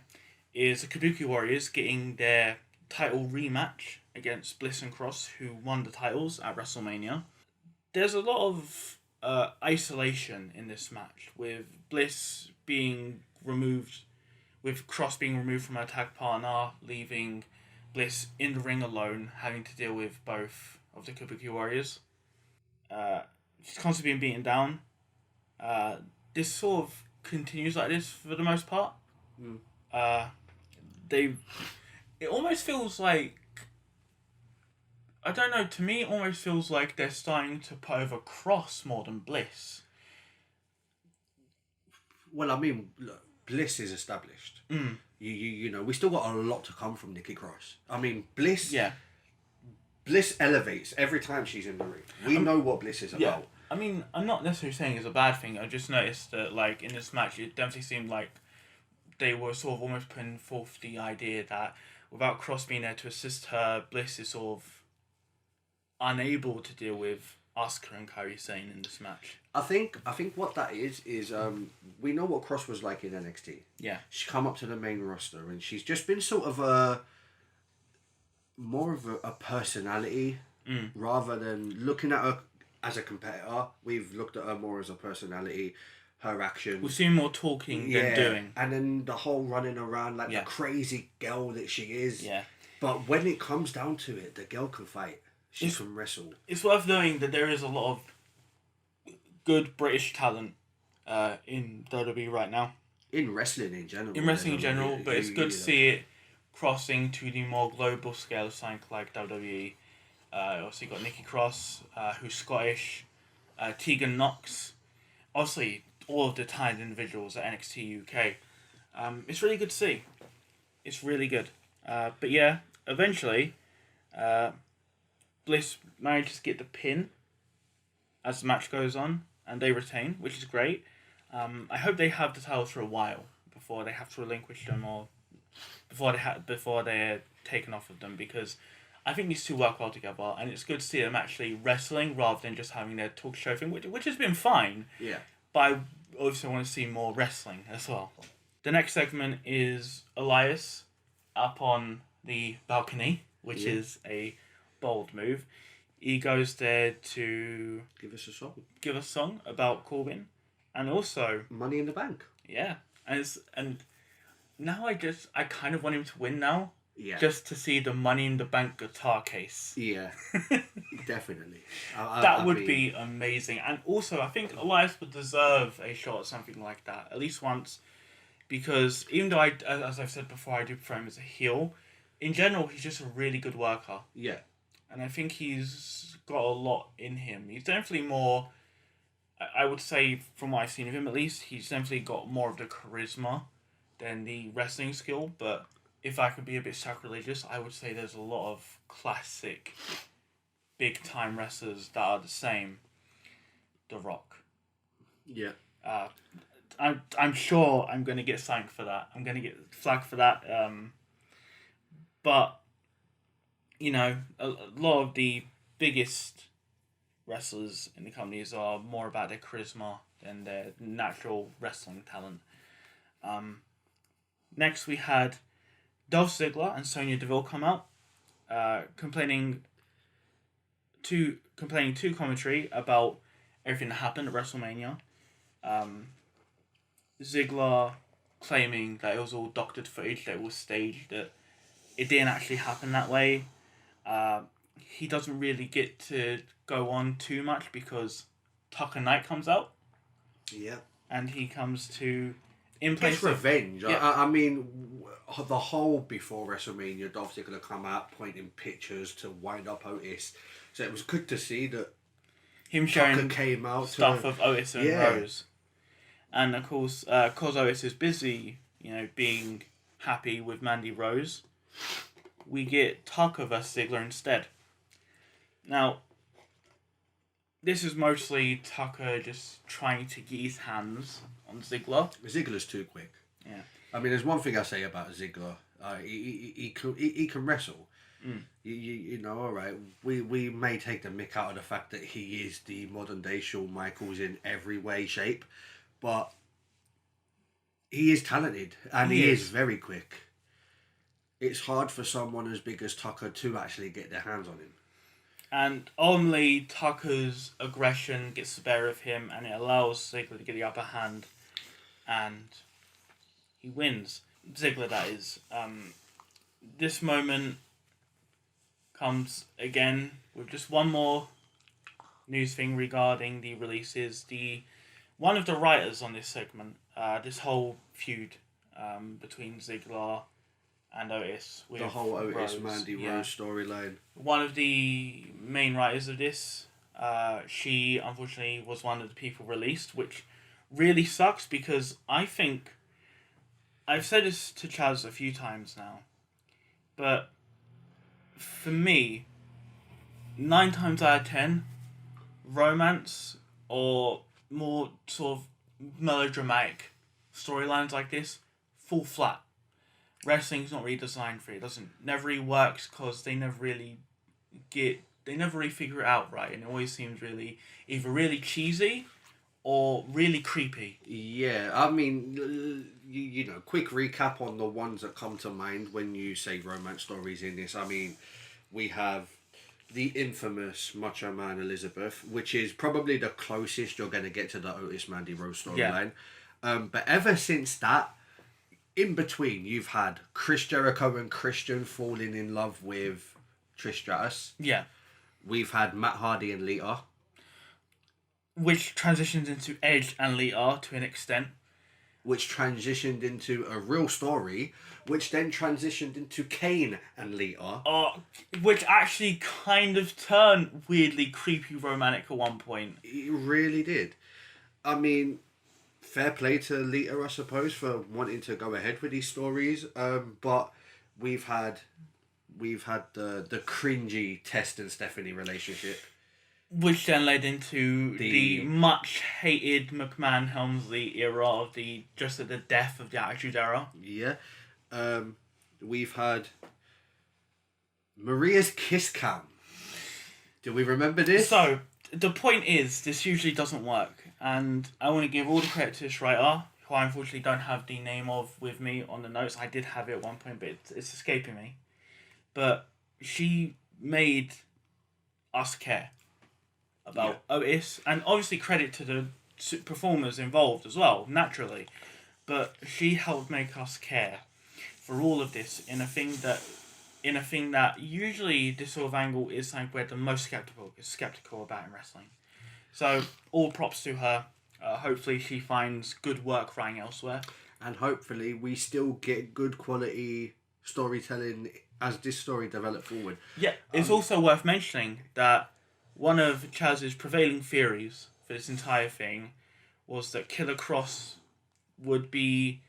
Speaker 3: is the Kabuki Warriors getting their title rematch against Bliss and Cross, who won the titles at WrestleMania. There's a lot of isolation in this match, with Bliss being removed, with Cross being removed from her tag partner, leaving Bliss in the ring alone, having to deal with both of the Kabuki Warriors. She's constantly being beaten down. This sort of continues like this for the most part. It almost feels like, I don't know, to me it almost feels like they're starting to put over Cross more than Bliss.
Speaker 2: Well, I mean, look, Bliss is established. You know, we still got a lot to come from Nikki Cross. I mean, Bliss elevates every time she's in the ring. We know what Bliss is
Speaker 3: Yeah.
Speaker 2: about.
Speaker 3: I mean, I'm not necessarily saying it's a bad thing. I just noticed that, like, in this match, it definitely seemed like they were sort of almost putting forth the idea that without Cross being there to assist her, Bliss is sort of unable to deal with Asuka and Kairi Sane in this match.
Speaker 2: I think what that is we know what Cross was like in NXT.
Speaker 3: Yeah.
Speaker 2: She come up to the main roster and she's just been sort of more of a personality rather than looking at her as a competitor. We've looked at her more as a personality, her actions.
Speaker 3: We've seen more talking than doing.
Speaker 2: And then the whole running around like
Speaker 3: Yeah.
Speaker 2: the crazy girl that she is.
Speaker 3: Yeah.
Speaker 2: But when it comes down to it, the girl can fight. She can wrestle.
Speaker 3: It's worth knowing that there is a lot of good British talent in WWE right now.
Speaker 2: In wrestling in general.
Speaker 3: But it's good to see it crossing to the more global scale of something like WWE. Obviously, got Nikki Cross, who's Scottish, Tegan Knox. Obviously, all of the talented individuals at NXT UK. It's really good to see. It's really good. But yeah, eventually, Bliss manages to get the pin as the match goes on, and they retain, which is great. I hope they have the titles for a while before they have to relinquish them, or before they're taken off of them, because I think these two work well together, and it's good to see them actually wrestling rather than just having their talk show thing, which has been fine.
Speaker 2: Yeah.
Speaker 3: But I also want to see more wrestling as well. The next segment is Elias up on the balcony, which is a bold move. He goes there to
Speaker 2: give us a
Speaker 3: song about Corbin, and also
Speaker 2: Money in the Bank.
Speaker 3: Yeah, and now I kind of want him to win now.
Speaker 2: Yeah.
Speaker 3: Just to see the Money in the Bank guitar case.
Speaker 2: Yeah. Definitely.
Speaker 3: That would be amazing, and also I think Elias would deserve a shot at something like that at least once, because even though as I've said before, I do prefer him as a heel. In general, he's just a really good worker.
Speaker 2: Yeah.
Speaker 3: And I think he's got a lot in him. He's definitely more, I would say, from what I've seen of him at least, he's definitely got more of the charisma than the wrestling skill. But if I could be a bit sacrilegious, I would say there's a lot of classic big-time wrestlers that are the same. The Rock.
Speaker 2: Yeah.
Speaker 3: I'm sure I'm going to get flagged for that. I'm going to get flagged for that. But, you know, a lot of the biggest wrestlers in the companies are more about their charisma than their natural wrestling talent. Next we had Dolph Ziggler and Sonya Deville come out, complaining to commentary about everything that happened at WrestleMania. Ziggler claiming that it was all doctored footage, that it was staged, that it didn't actually happen that way. He doesn't really get to go on too much because Tucker Knight comes out.
Speaker 2: Yeah.
Speaker 3: And he comes to...
Speaker 2: It's revenge.
Speaker 3: Yeah.
Speaker 2: I mean, the whole before WrestleMania, Dolph Ziggler come out pointing pictures to wind up Otis. So it was good to see that
Speaker 3: him showing
Speaker 2: came out
Speaker 3: stuff of Otis and Rose. And of course, because Otis is busy, being happy with Mandy Rose, we get Tucker vs Ziggler instead. Now, this is mostly Tucker just trying to get his hands on Ziggler.
Speaker 2: Ziggler's too quick.
Speaker 3: Yeah.
Speaker 2: I mean, there's one thing I say about Ziggler. He can wrestle.
Speaker 3: Mm.
Speaker 2: You know, all right. We may take the mick out of the fact that he is the modern day Shawn Michaels in every way, shape, but he is talented and he is very quick. It's hard for someone as big as Tucker to actually get their hands on him.
Speaker 3: And only Tucker's aggression gets the better of him, and it allows Ziggler to get the upper hand, and he wins. Ziggler, that is. This moment comes again with just one more news thing regarding the releases. One of the writers on this segment, this whole feud between Ziggler and Otis. With
Speaker 2: the whole Otis
Speaker 3: Rose.
Speaker 2: Mandy Rose storyline.
Speaker 3: One of the main writers of this, she unfortunately was one of the people released, which really sucks because I think, I've said this to Chaz a few times now, but for me, 9 times out of 10, romance or more sort of melodramatic storylines like this fall flat. Wrestling's not really designed for it. It never really works because they never really figure it out right, and it always seems either really cheesy or really creepy.
Speaker 2: Yeah, I mean, you know, quick recap on the ones that come to mind when you say romance stories in this. I mean, we have the infamous Macho Man Elizabeth, which is probably the closest you're going to get to the Otis Mandy Rose storyline. But ever since that, in between, you've had Chris Jericho and Christian falling in love with Trish Stratus.
Speaker 3: Yeah.
Speaker 2: We've had Matt Hardy and Lita.
Speaker 3: Which transitions into Edge and Lita to an extent.
Speaker 2: Which transitioned into a real story, which then transitioned into Kane and Lita.
Speaker 3: Which actually kind of turned weirdly creepy romantic at one point.
Speaker 2: It really did. I mean, fair play to Lita, I suppose, for wanting to go ahead with these stories. But we've had the cringy Test and Stephanie relationship.
Speaker 3: Which then led into the much hated McMahon Helmsley era of the death of the Attitude Era.
Speaker 2: Yeah. We've had Maria's kiss cam. Do we remember this?
Speaker 3: So, the point is, this usually doesn't work. And I want to give all the credit to this writer, who I unfortunately don't have the name of with me on the notes. I did have it at one point, but it's escaping me. But she made us care about Otis, and obviously credit to the performers involved as well, naturally. But she helped make us care for all of this in a thing that usually this sort of angle is something we're the most skeptical about in wrestling. So all props to her. Hopefully she finds good work writing elsewhere,
Speaker 2: and hopefully we still get good quality storytelling as this story develops forward.
Speaker 3: Yeah, it's also worth mentioning that one of Chaz's prevailing theories for this entire thing was that Killer Cross would be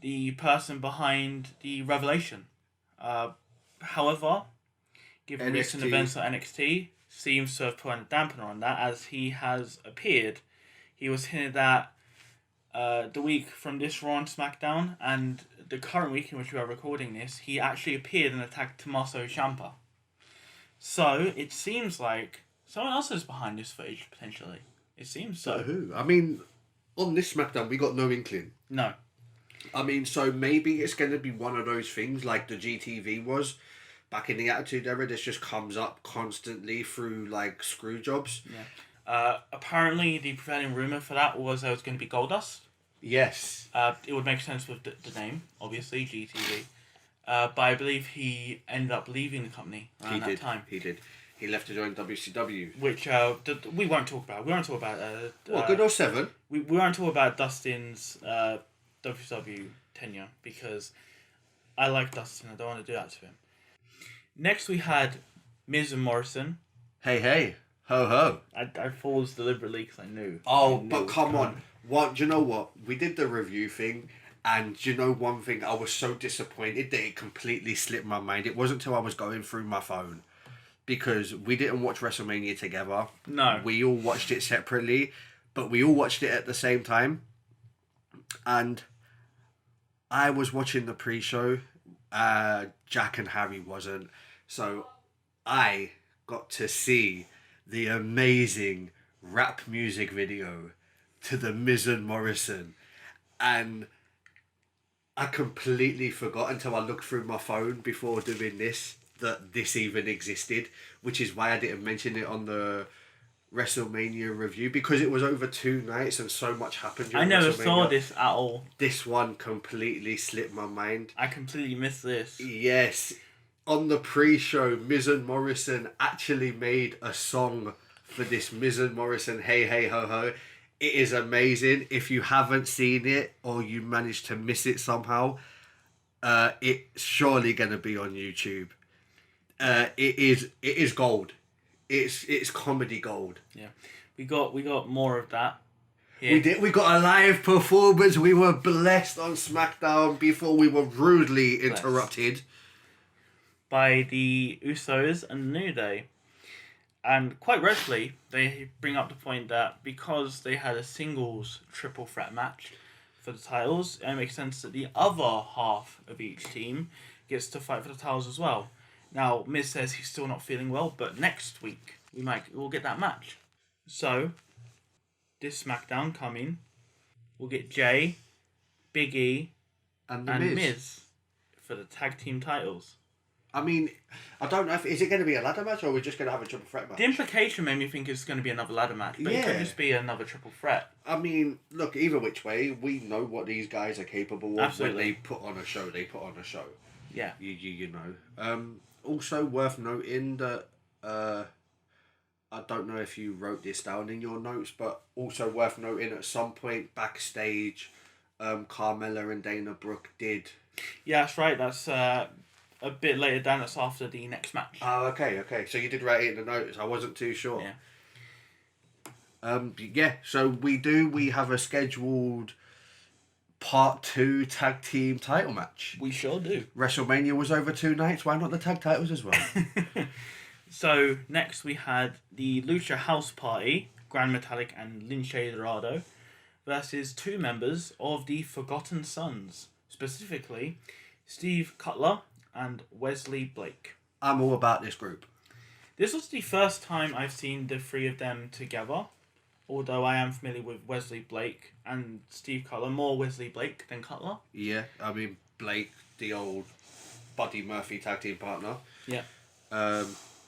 Speaker 3: the person behind the revelation. However, given recent events at NXT, seems to have put a dampener on that, as he has appeared. He was hinted at the week from this Raw and SmackDown, and the current week in which we are recording this, he actually appeared and attacked Tommaso Ciampa. So, it seems like someone else is behind this footage, potentially. It seems so.
Speaker 2: But who? I mean, on this SmackDown, we got no inkling.
Speaker 3: No.
Speaker 2: I mean, so maybe it's going to be one of those things like the GTV was back in the Attitude Era. This just comes up constantly through, like, screw jobs.
Speaker 3: Yeah. Apparently, the prevailing rumour for that was there was going to be Goldust.
Speaker 2: Yes.
Speaker 3: It would make sense with the name, obviously, GTV. But I believe he ended up leaving the company around that time.
Speaker 2: He did. He left to join WCW.
Speaker 3: Which we won't talk about. We won't talk about...
Speaker 2: Good or 7?
Speaker 3: We won't talk about Dustin's WCW tenure, because I like Dustin. I don't want to do that to him. Next we had Miz and Morrison.
Speaker 2: Hey. Ho ho.
Speaker 3: I paused deliberately because I knew.
Speaker 2: But come on. What? Do you know what? We did the review thing, and do you know one thing? I was so disappointed that it completely slipped my mind. It wasn't until I was going through my phone, because we didn't watch WrestleMania together.
Speaker 3: No.
Speaker 2: We all watched it separately, but we all watched it at the same time. And I was watching the pre-show. Jack and Harry wasn't. So I got to see the amazing rap music video to the Miz and Morrison. And I completely forgot until I looked through my phone before doing this that this even existed, which is why I didn't mention it on the WrestleMania review, because it was over 2 nights and so much happened during
Speaker 3: I never
Speaker 2: WrestleMania.
Speaker 3: saw this at all.
Speaker 2: This one completely slipped my mind.
Speaker 3: I completely missed this.
Speaker 2: Yes. On the pre-show, Miz and Morrison actually made a song for this Miz and Morrison Hey Ho Ho. It is amazing. If you haven't seen it or you managed to miss it somehow, it's surely going to be on YouTube. It is gold. It's comedy gold.
Speaker 3: Yeah, we got more of that. Here.
Speaker 2: We did. We got a live performance. We were blessed on SmackDown before we were rudely interrupted
Speaker 3: by the Usos and New Day. And quite rightfully, they bring up the point that because they had a singles triple threat match for the titles, it makes sense that the other half of each team gets to fight for the titles as well. Now, Miz says he's still not feeling well, but next week we'll get that match. So, this SmackDown coming, we'll get Jay, Big E,
Speaker 2: and
Speaker 3: Miz for the tag team titles.
Speaker 2: I mean, I don't know if is it going to be a ladder match or we're just going to have a triple threat match.
Speaker 3: The implication made me think it's going to be another ladder match, but it could
Speaker 2: Yeah.
Speaker 3: just be another triple threat.
Speaker 2: I mean, look, either which way, we know what these guys are capable of
Speaker 3: Absolutely.
Speaker 2: when they put on a show. They put on a show.
Speaker 3: Yeah.
Speaker 2: You know. Also worth noting that I don't know if you wrote this down in your notes, but also worth noting at some point backstage, Carmella and Dana Brooke did.
Speaker 3: Yeah, that's right. That's a bit later down. That's after the next match.
Speaker 2: Oh, okay. So you did write it in the notes. I wasn't too sure.
Speaker 3: Yeah.
Speaker 2: Yeah. So we have a scheduled part 2 tag team title match.
Speaker 3: We sure do.
Speaker 2: WrestleMania was over 2 nights. Why not the tag titles as well?
Speaker 3: So next we had the Lucha House Party, Grand Metalik and Lince Dorado, versus 2 members of the Forgotten Sons, specifically Steve Cutler and Wesley Blake.
Speaker 2: I'm all about this group.
Speaker 3: This was the first time I've seen the 3 of them together, although I am familiar with Wesley Blake and Steve Cutler, more Wesley Blake than Cutler.
Speaker 2: Yeah, I mean Blake, the old Buddy Murphy tag team partner.
Speaker 3: Yeah.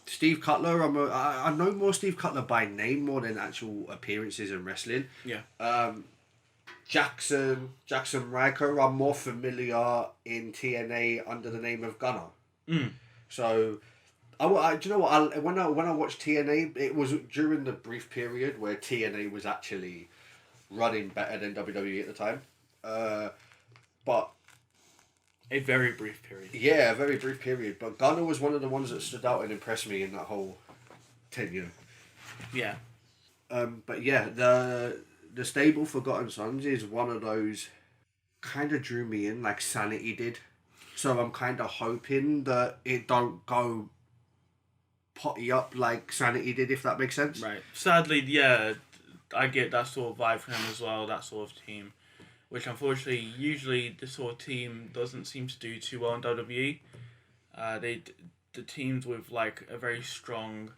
Speaker 2: Steve Cutler, I know more Steve Cutler by name more than actual appearances in wrestling.
Speaker 3: Yeah.
Speaker 2: Jackson Riker, I'm more familiar in TNA under the name of Gunner. So, do you know what? When I watched TNA, it was during the brief period where TNA was actually running better than WWE at the time. But
Speaker 3: A very brief period.
Speaker 2: yeah, a very brief period. But Gunner was one of the ones that stood out and impressed me in that whole tenure.
Speaker 3: Yeah.
Speaker 2: But yeah, the stable Forgotten Sons is one of those kind of drew me in like Sanity did. So I'm kind of hoping that it don't go potty up like Sanity did, if that makes sense.
Speaker 3: Right. Sadly, yeah, I get that sort of vibe from him as well, that sort of team. Which unfortunately, usually this sort of team doesn't seem to do too well in WWE. The teams with like a very strong,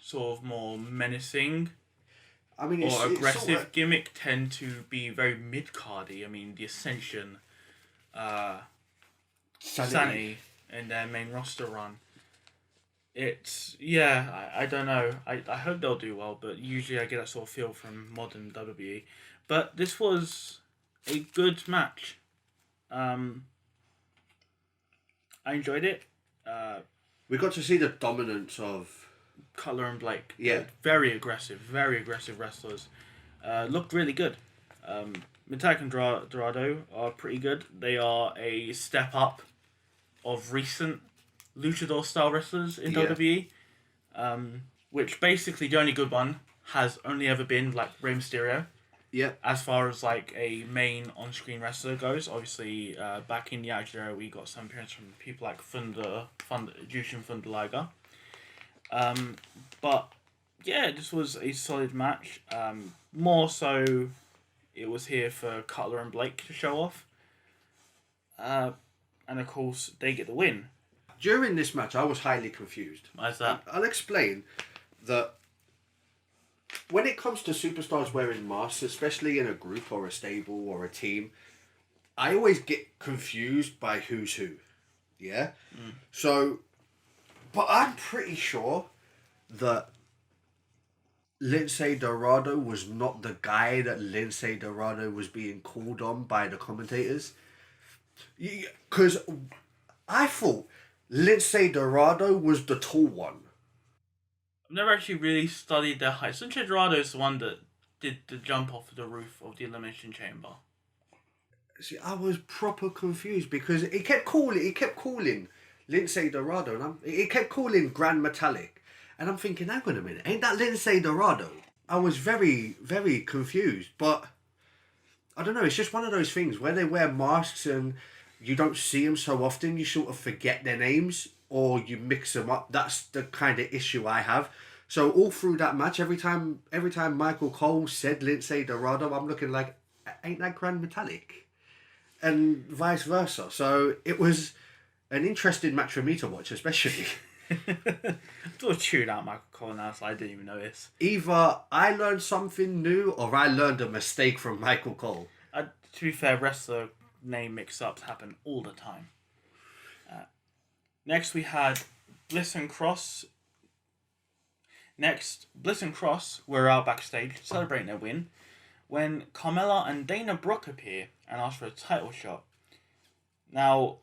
Speaker 3: sort of more menacing
Speaker 2: I mean,
Speaker 3: or
Speaker 2: it's
Speaker 3: aggressive
Speaker 2: sort of,
Speaker 3: gimmick tend to be very mid-cardy. I mean, the Ascension, Sanity in their main roster run. It's, yeah, I don't know. I hope they'll do well, but usually I get that sort of feel from modern WWE. But this was a good match. I enjoyed it.
Speaker 2: We got to see the dominance of
Speaker 3: Cutler and Blake.
Speaker 2: Yeah.
Speaker 3: Very aggressive wrestlers. Looked really good. Metalik and Dorado are pretty good. They are a step up of recent luchador style wrestlers in WWE. Which basically the only good one has only ever been like Rey Mysterio.
Speaker 2: Yeah.
Speaker 3: As far as like a main on-screen wrestler goes, obviously back in the Attitude Era we got some appearance from people like Jushin Thunder Liger. But yeah, this was a solid match. More so, it was here for Cutler and Blake to show off. And of course, they get the win.
Speaker 2: During this match, I was highly confused.
Speaker 3: Why's that?
Speaker 2: I'll explain that when it comes to superstars wearing masks, especially in a group or a stable or a team, I always get confused by who's who. Yeah? So, but I'm pretty sure that Lince Dorado was not the guy that Lince Dorado was being called on by the commentators. Because I thought Lince Dorado was the tall one.
Speaker 3: I've never actually really studied their height. Lince Dorado is the one that did the jump off the roof of the Elimination Chamber.
Speaker 2: See, I was proper confused because it kept calling Lince Dorado, and it kept calling Grand Metalik, and I'm thinking, hang on a minute, ain't that Lince Dorado? I was very, very confused, but I don't know. It's just one of those things where they wear masks and you don't see them so often. You sort of forget their names or you mix them up. That's the kind of issue I have. So all through that match, every time Michael Cole said Lince Dorado, I'm looking like, ain't that Grand Metalik? And vice versa. So it was an interesting match for me to watch, especially.
Speaker 3: I sort of chewed out Michael Cole now, so I didn't even notice.
Speaker 2: Either I learned something new or I learned a mistake from Michael Cole.
Speaker 3: To be fair, wrestler name mix-ups happen all the time. Next, we had Bliss and Cross. Bliss and Cross were out backstage celebrating their win when Carmella and Dana Brooke appear and ask for a title shot. Now,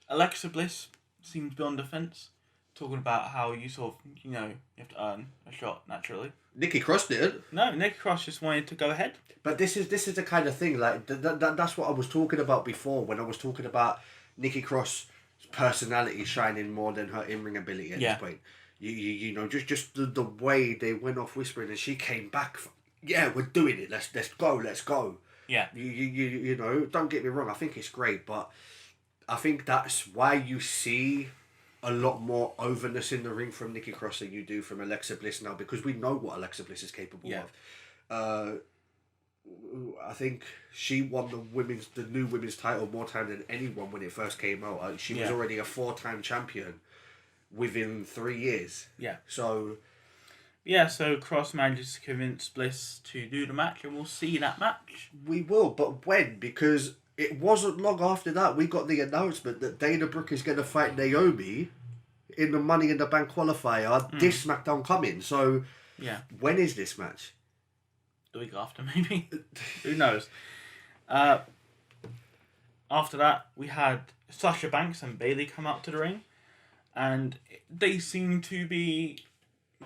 Speaker 3: Alexa Bliss seemed to be on defense, talking about how you sort of, you have to earn a shot naturally.
Speaker 2: Nikki Cross did.
Speaker 3: No, Nikki Cross just wanted to go ahead.
Speaker 2: But this is the kind of thing, like, that's what I was talking about before when I was talking about Nikki Cross' personality shining more than her in-ring ability at this point. You know, just the way they went off whispering and she came back. Yeah, we're doing it. Let's go.
Speaker 3: Yeah.
Speaker 2: You know, don't get me wrong. I think it's great, but I think that's why you see a lot more overness in the ring from Nikki Cross than you do from Alexa Bliss now, because we know what Alexa Bliss is capable of. I think she won the new women's title more time than anyone when it first came out. She was already a 4-time champion within 3 years.
Speaker 3: Yeah.
Speaker 2: So
Speaker 3: Cross manages to convince Bliss to do the match, and we'll see that match.
Speaker 2: We will, but when? Because it wasn't long after that we got the announcement that Dana Brooke is going to fight Naomi in the Money in the Bank qualifier this SmackDown coming. So when is this match?
Speaker 3: The week after, maybe. Who knows? After that, we had Sasha Banks and Bayley come out to the ring, and they seem to be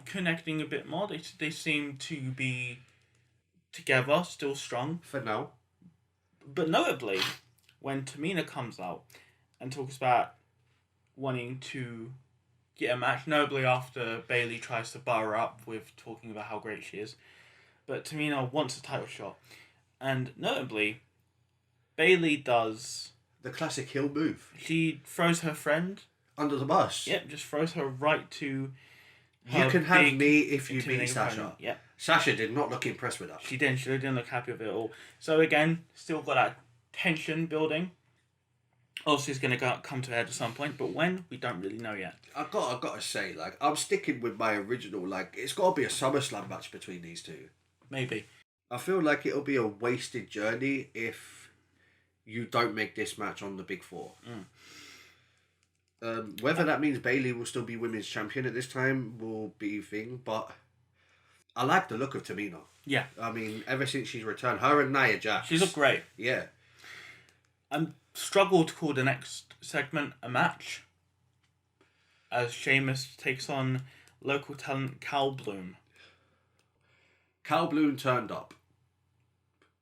Speaker 3: connecting a bit more. They seem to be together, still strong.
Speaker 2: For now.
Speaker 3: But notably, when Tamina comes out and talks about wanting to get a match, notably after Bayley tries to bar her up with talking about how great she is, but Tamina wants a title shot. And notably, Bayley does
Speaker 2: the classic heel move.
Speaker 3: She throws her friend
Speaker 2: under the bus.
Speaker 3: Yep, just throws her right to
Speaker 2: you can have me if you beat Sasha.
Speaker 3: Opponent. Yep.
Speaker 2: Sasha did not look impressed with that.
Speaker 3: She didn't. She didn't look happy with it at all. So again, still got that tension building. Obviously, it's going to come to a head at some point, but when, we don't really know yet.
Speaker 2: I gotta say, like, I'm sticking with my original. Like, it's got to be a SummerSlam match between these two.
Speaker 3: Maybe.
Speaker 2: I feel like it'll be a wasted journey if you don't make this match on the Big Four. Whether that means Bayley will still be women's champion at this time will be a thing, but I like the look of Tamina.
Speaker 3: Yeah.
Speaker 2: I mean, ever since she's returned, her and Nia Jax.
Speaker 3: She's looked great.
Speaker 2: Yeah.
Speaker 3: I'm struggled to call the next segment a match, as Sheamus takes on local talent Cal Bloom.
Speaker 2: Cal Bloom turned up.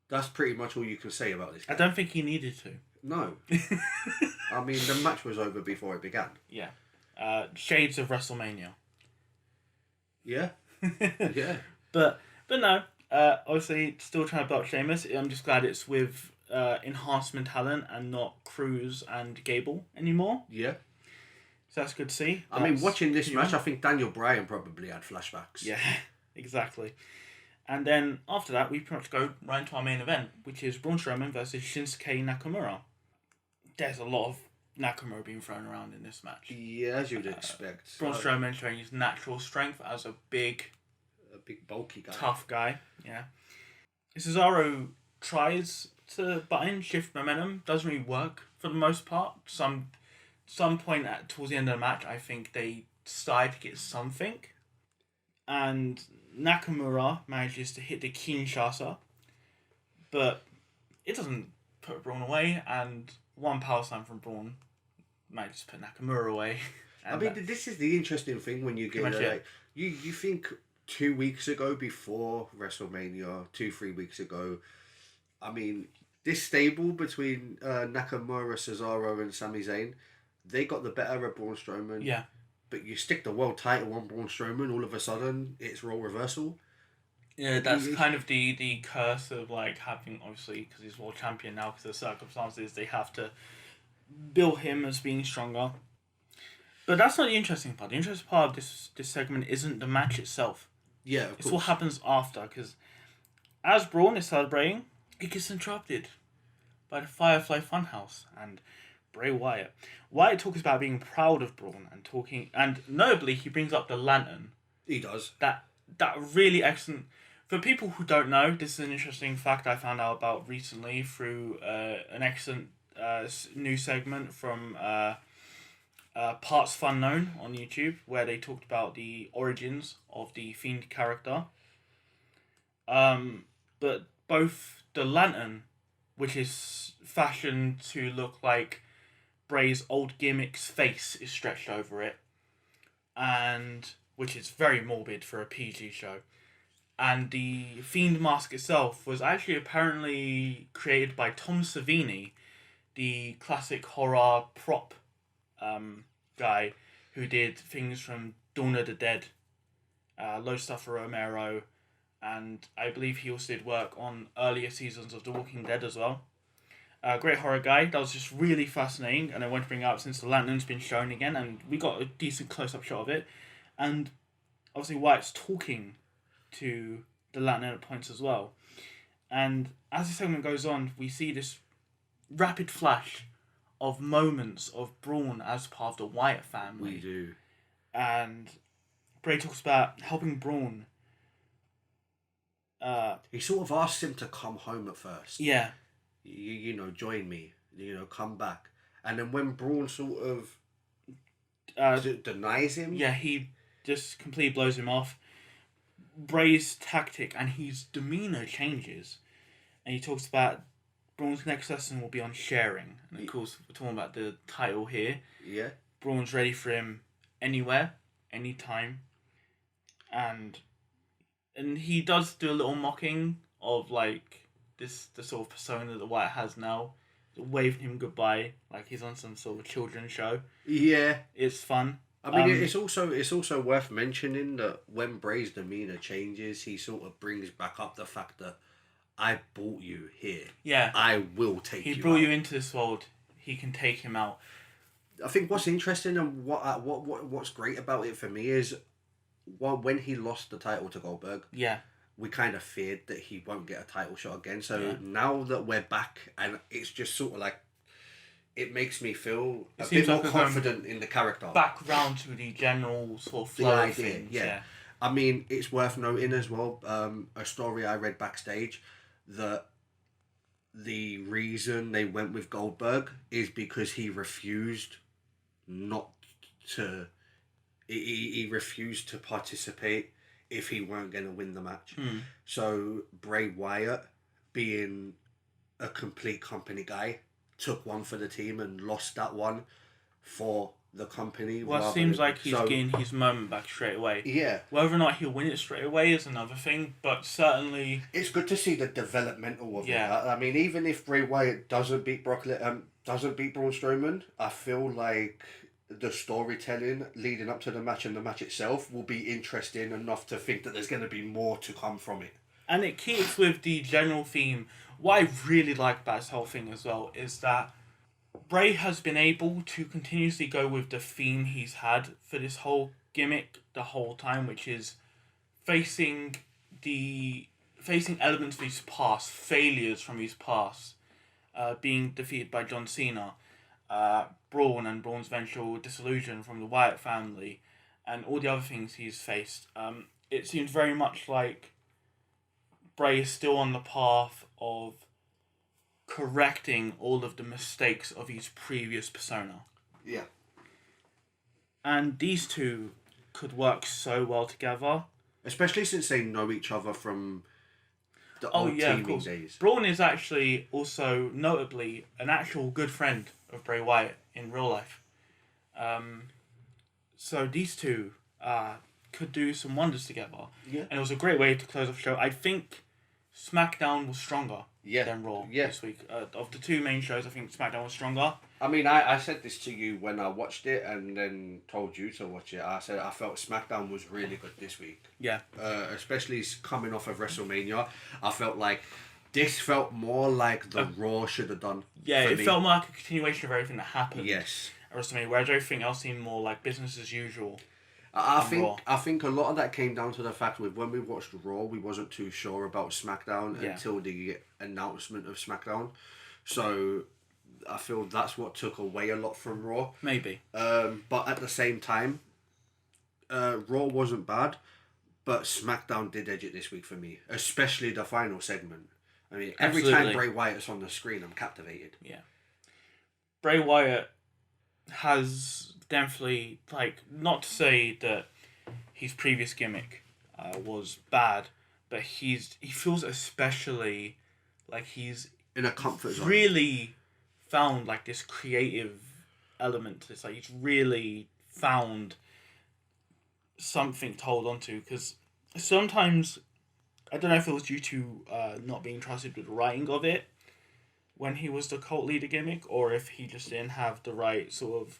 Speaker 2: That's pretty much all you can say about this guy.
Speaker 3: I don't think he needed to.
Speaker 2: No. I mean, the match was over before it began.
Speaker 3: Yeah. Shades of WrestleMania.
Speaker 2: Yeah. Yeah.
Speaker 3: But no. Obviously, still trying to belt Sheamus. I'm just glad it's with enhancement talent and not Cruz and Gable anymore.
Speaker 2: Yeah.
Speaker 3: So that's good to see.
Speaker 2: I mean, watching this match, I think Daniel Bryan probably had flashbacks.
Speaker 3: Yeah, exactly. And then after that, we pretty much go right into our main event, which is Braun Strowman versus Shinsuke Nakamura. There's a lot of Nakamura being thrown around in this match.
Speaker 2: Yeah, as you'd expect.
Speaker 3: Braun Strowman showing his natural strength as a big
Speaker 2: bulky guy.
Speaker 3: Tough guy, yeah. Cesaro tries to butt-in, shift momentum, doesn't really work for the most part. Some point towards the end of the match, I think they started to get something. And Nakamura manages to hit the Kinshasa, but it doesn't put Braun away, and one power slam from Braun manages to put Nakamura away.
Speaker 2: I mean, this is the interesting thing when you get like you think 2 weeks ago before WrestleMania, 2-3 weeks ago, I mean, this stable between Nakamura, Cesaro, and Sami Zayn, they got the better of Braun Strowman.
Speaker 3: Yeah.
Speaker 2: But you stick the world title on Braun Strowman, all of a sudden, it's role reversal.
Speaker 3: Yeah, that's kind of the curse of, like, having, obviously, because he's world champion now, because of the circumstances, they have to bill him as being stronger. But that's not the interesting part. The interesting part of this segment isn't the match itself.
Speaker 2: Yeah, of course.
Speaker 3: It's what happens after, because as Braun is celebrating, it gets interrupted by the Firefly Funhouse and Bray Wyatt. Wyatt talks about being proud of Braun and notably he brings up the lantern.
Speaker 2: He does.
Speaker 3: That really excellent. For people who don't know, this is an interesting fact I found out about recently through an excellent new segment from Parts Fun Known on YouTube, where they talked about the origins of the Fiend character. But both the lantern, which is fashioned to look like Bray's old gimmick's face is stretched over it, and which is very morbid for a PG show. And the Fiend mask itself was actually apparently created by Tom Savini, the classic horror prop guy who did things from Dawn of the Dead, loads of stuff for Romero, and I believe he also did work on earlier seasons of The Walking Dead as well. Great horror guy. That was just really fascinating, and I want to bring it up since the lantern's been shown again, and we got a decent close-up shot of it. And obviously Wyatt's talking to the lantern at points as well. And as the segment goes on, we see this rapid flash of moments of Braun as part of the Wyatt family.
Speaker 2: We do.
Speaker 3: And Bray talks about helping Braun.
Speaker 2: He sort of asks him to come home at first.
Speaker 3: Yeah.
Speaker 2: You know, join me. You know, come back. And then when Braun sort of denies him...
Speaker 3: Yeah, he just completely blows him off. Bray's tactic and his demeanour changes. And he talks about Braun's next lesson will be on sharing. And of course, we're talking about the title here.
Speaker 2: Yeah.
Speaker 3: Braun's ready for him anywhere, anytime. And he does do a little mocking of like the sort of persona that Wyatt has now, waving him goodbye like he's on some sort of children's show.
Speaker 2: Yeah.
Speaker 3: It's fun.
Speaker 2: I mean, it's also worth mentioning that when Bray's demeanour changes, he sort of brings back up the fact that I brought you here.
Speaker 3: Yeah.
Speaker 2: I will take you out.
Speaker 3: He brought you into this world. He can take him out.
Speaker 2: I think what's interesting and what's great about it for me is when he lost the title to Goldberg,
Speaker 3: yeah,
Speaker 2: we kind of feared that he won't get a title shot again. So now that we're back, and it's just sort of like, it makes me feel a bit more confident in the character.
Speaker 3: Back round to the general sort of flow of things. Yeah.
Speaker 2: I mean, it's worth noting as well, a story I read backstage, that the reason they went with Goldberg is because he refused not to... He refused to participate if he weren't going to win the match. So Bray Wyatt, being a complete company guy, took one for the team and lost that one for the company.
Speaker 3: Well, it seems like he's getting his moment back straight away.
Speaker 2: Yeah.
Speaker 3: Whether or not he'll win it straight away is another thing, but certainly...
Speaker 2: It's good to see the developmental of it.
Speaker 3: Yeah.
Speaker 2: I mean, even if Bray Wyatt doesn't beat Braun Strowman, I feel like the storytelling leading up to the match and the match itself will be interesting enough to think that there's going to be more to come from it.
Speaker 3: And it keeps with the general theme. What I really like about this whole thing as well is that Bray has been able to continuously go with the theme he's had for this whole gimmick the whole time, which is facing elements of his past, failures from his past, being defeated by John Cena, Braun and Braun's eventual disillusion from the Wyatt family, and all the other things he's faced. It seems very much like Bray is still on the path of correcting all of the mistakes of his previous persona.
Speaker 2: Yeah.
Speaker 3: And these two could work so well together.
Speaker 2: Especially since they know each other from the old teaming days.
Speaker 3: Braun is actually also notably an actual good friend of Bray Wyatt in real life. So these two could do some wonders together.
Speaker 2: Yeah.
Speaker 3: And it was a great way to close off the show. I think SmackDown was stronger than Raw this week. Of the two main shows, I think SmackDown was stronger.
Speaker 2: I mean, I said this to you when I watched it and then told you to watch it. I said I felt SmackDown was really good this week.
Speaker 3: Yeah.
Speaker 2: Especially coming off of WrestleMania. I felt like this felt more like the Raw should have done.
Speaker 3: Yeah, it felt more like a continuation of everything that happened.
Speaker 2: Yes.
Speaker 3: At WrestleMania, whereas everything else seemed more like business as usual.
Speaker 2: I think a lot of that came down to the fact with when we watched Raw, we wasn't too sure about SmackDown until the announcement of SmackDown. So I feel that's what took away a lot from Raw.
Speaker 3: Maybe.
Speaker 2: But at the same time, Raw wasn't bad, but SmackDown did edge it this week for me, especially the final segment. I mean, every time Bray Wyatt's on the screen, I'm captivated.
Speaker 3: Yeah. Bray Wyatt has definitely, like, not to say that his previous gimmick was bad, but he feels especially like he's
Speaker 2: In a comfort zone.
Speaker 3: really found like this creative element to this. Like he's really found something to hold on to, because sometimes I don't know if it was due to not being trusted with the writing of it when he was the cult leader gimmick, or if he just didn't have the right sort of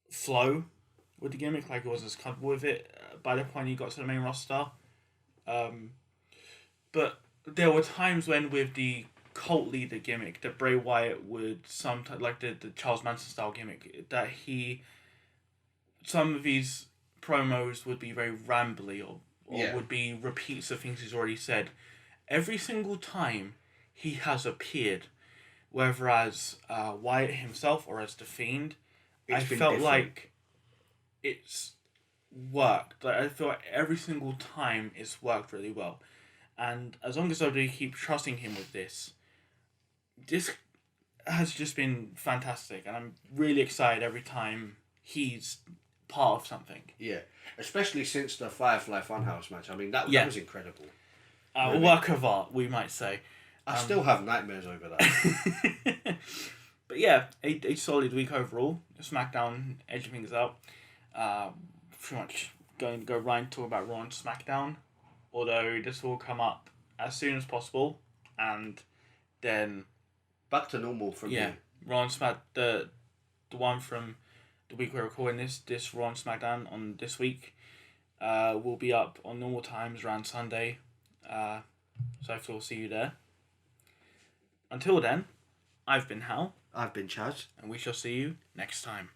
Speaker 3: flow with the gimmick, like he wasn't as comfortable with it by the point he got to the main roster. But there were times when with the cult leader gimmick that Bray Wyatt would sometimes, like the Charles Manson style gimmick, that some of these promos would be very rambly, or would be repeats of things he's already said. Every single time he has appeared, whether as Wyatt himself or as The Fiend, I felt
Speaker 2: different.
Speaker 3: like it's worked. Like, I feel like every single time it's worked really well. And as long as WWE keep trusting him with this has just been fantastic. And I'm really excited every time he's part of something.
Speaker 2: Yeah, especially since the Firefly Funhouse match. I mean, that was incredible.
Speaker 3: A work of art, we might say.
Speaker 2: I still have nightmares over that.
Speaker 3: But yeah, a solid week overall. SmackDown edging things out. Pretty much going to go right into talk about Raw and SmackDown. Although this will come up as soon as possible, and then
Speaker 2: Back to normal from here.
Speaker 3: Raw and Smack, the one from the week we're recording this Raw and SmackDown on this week, will be up on normal times around Sunday. So hopefully we'll see you there. Until then, I've been Hal.
Speaker 2: I've been Chaz.
Speaker 3: And we shall see you next time.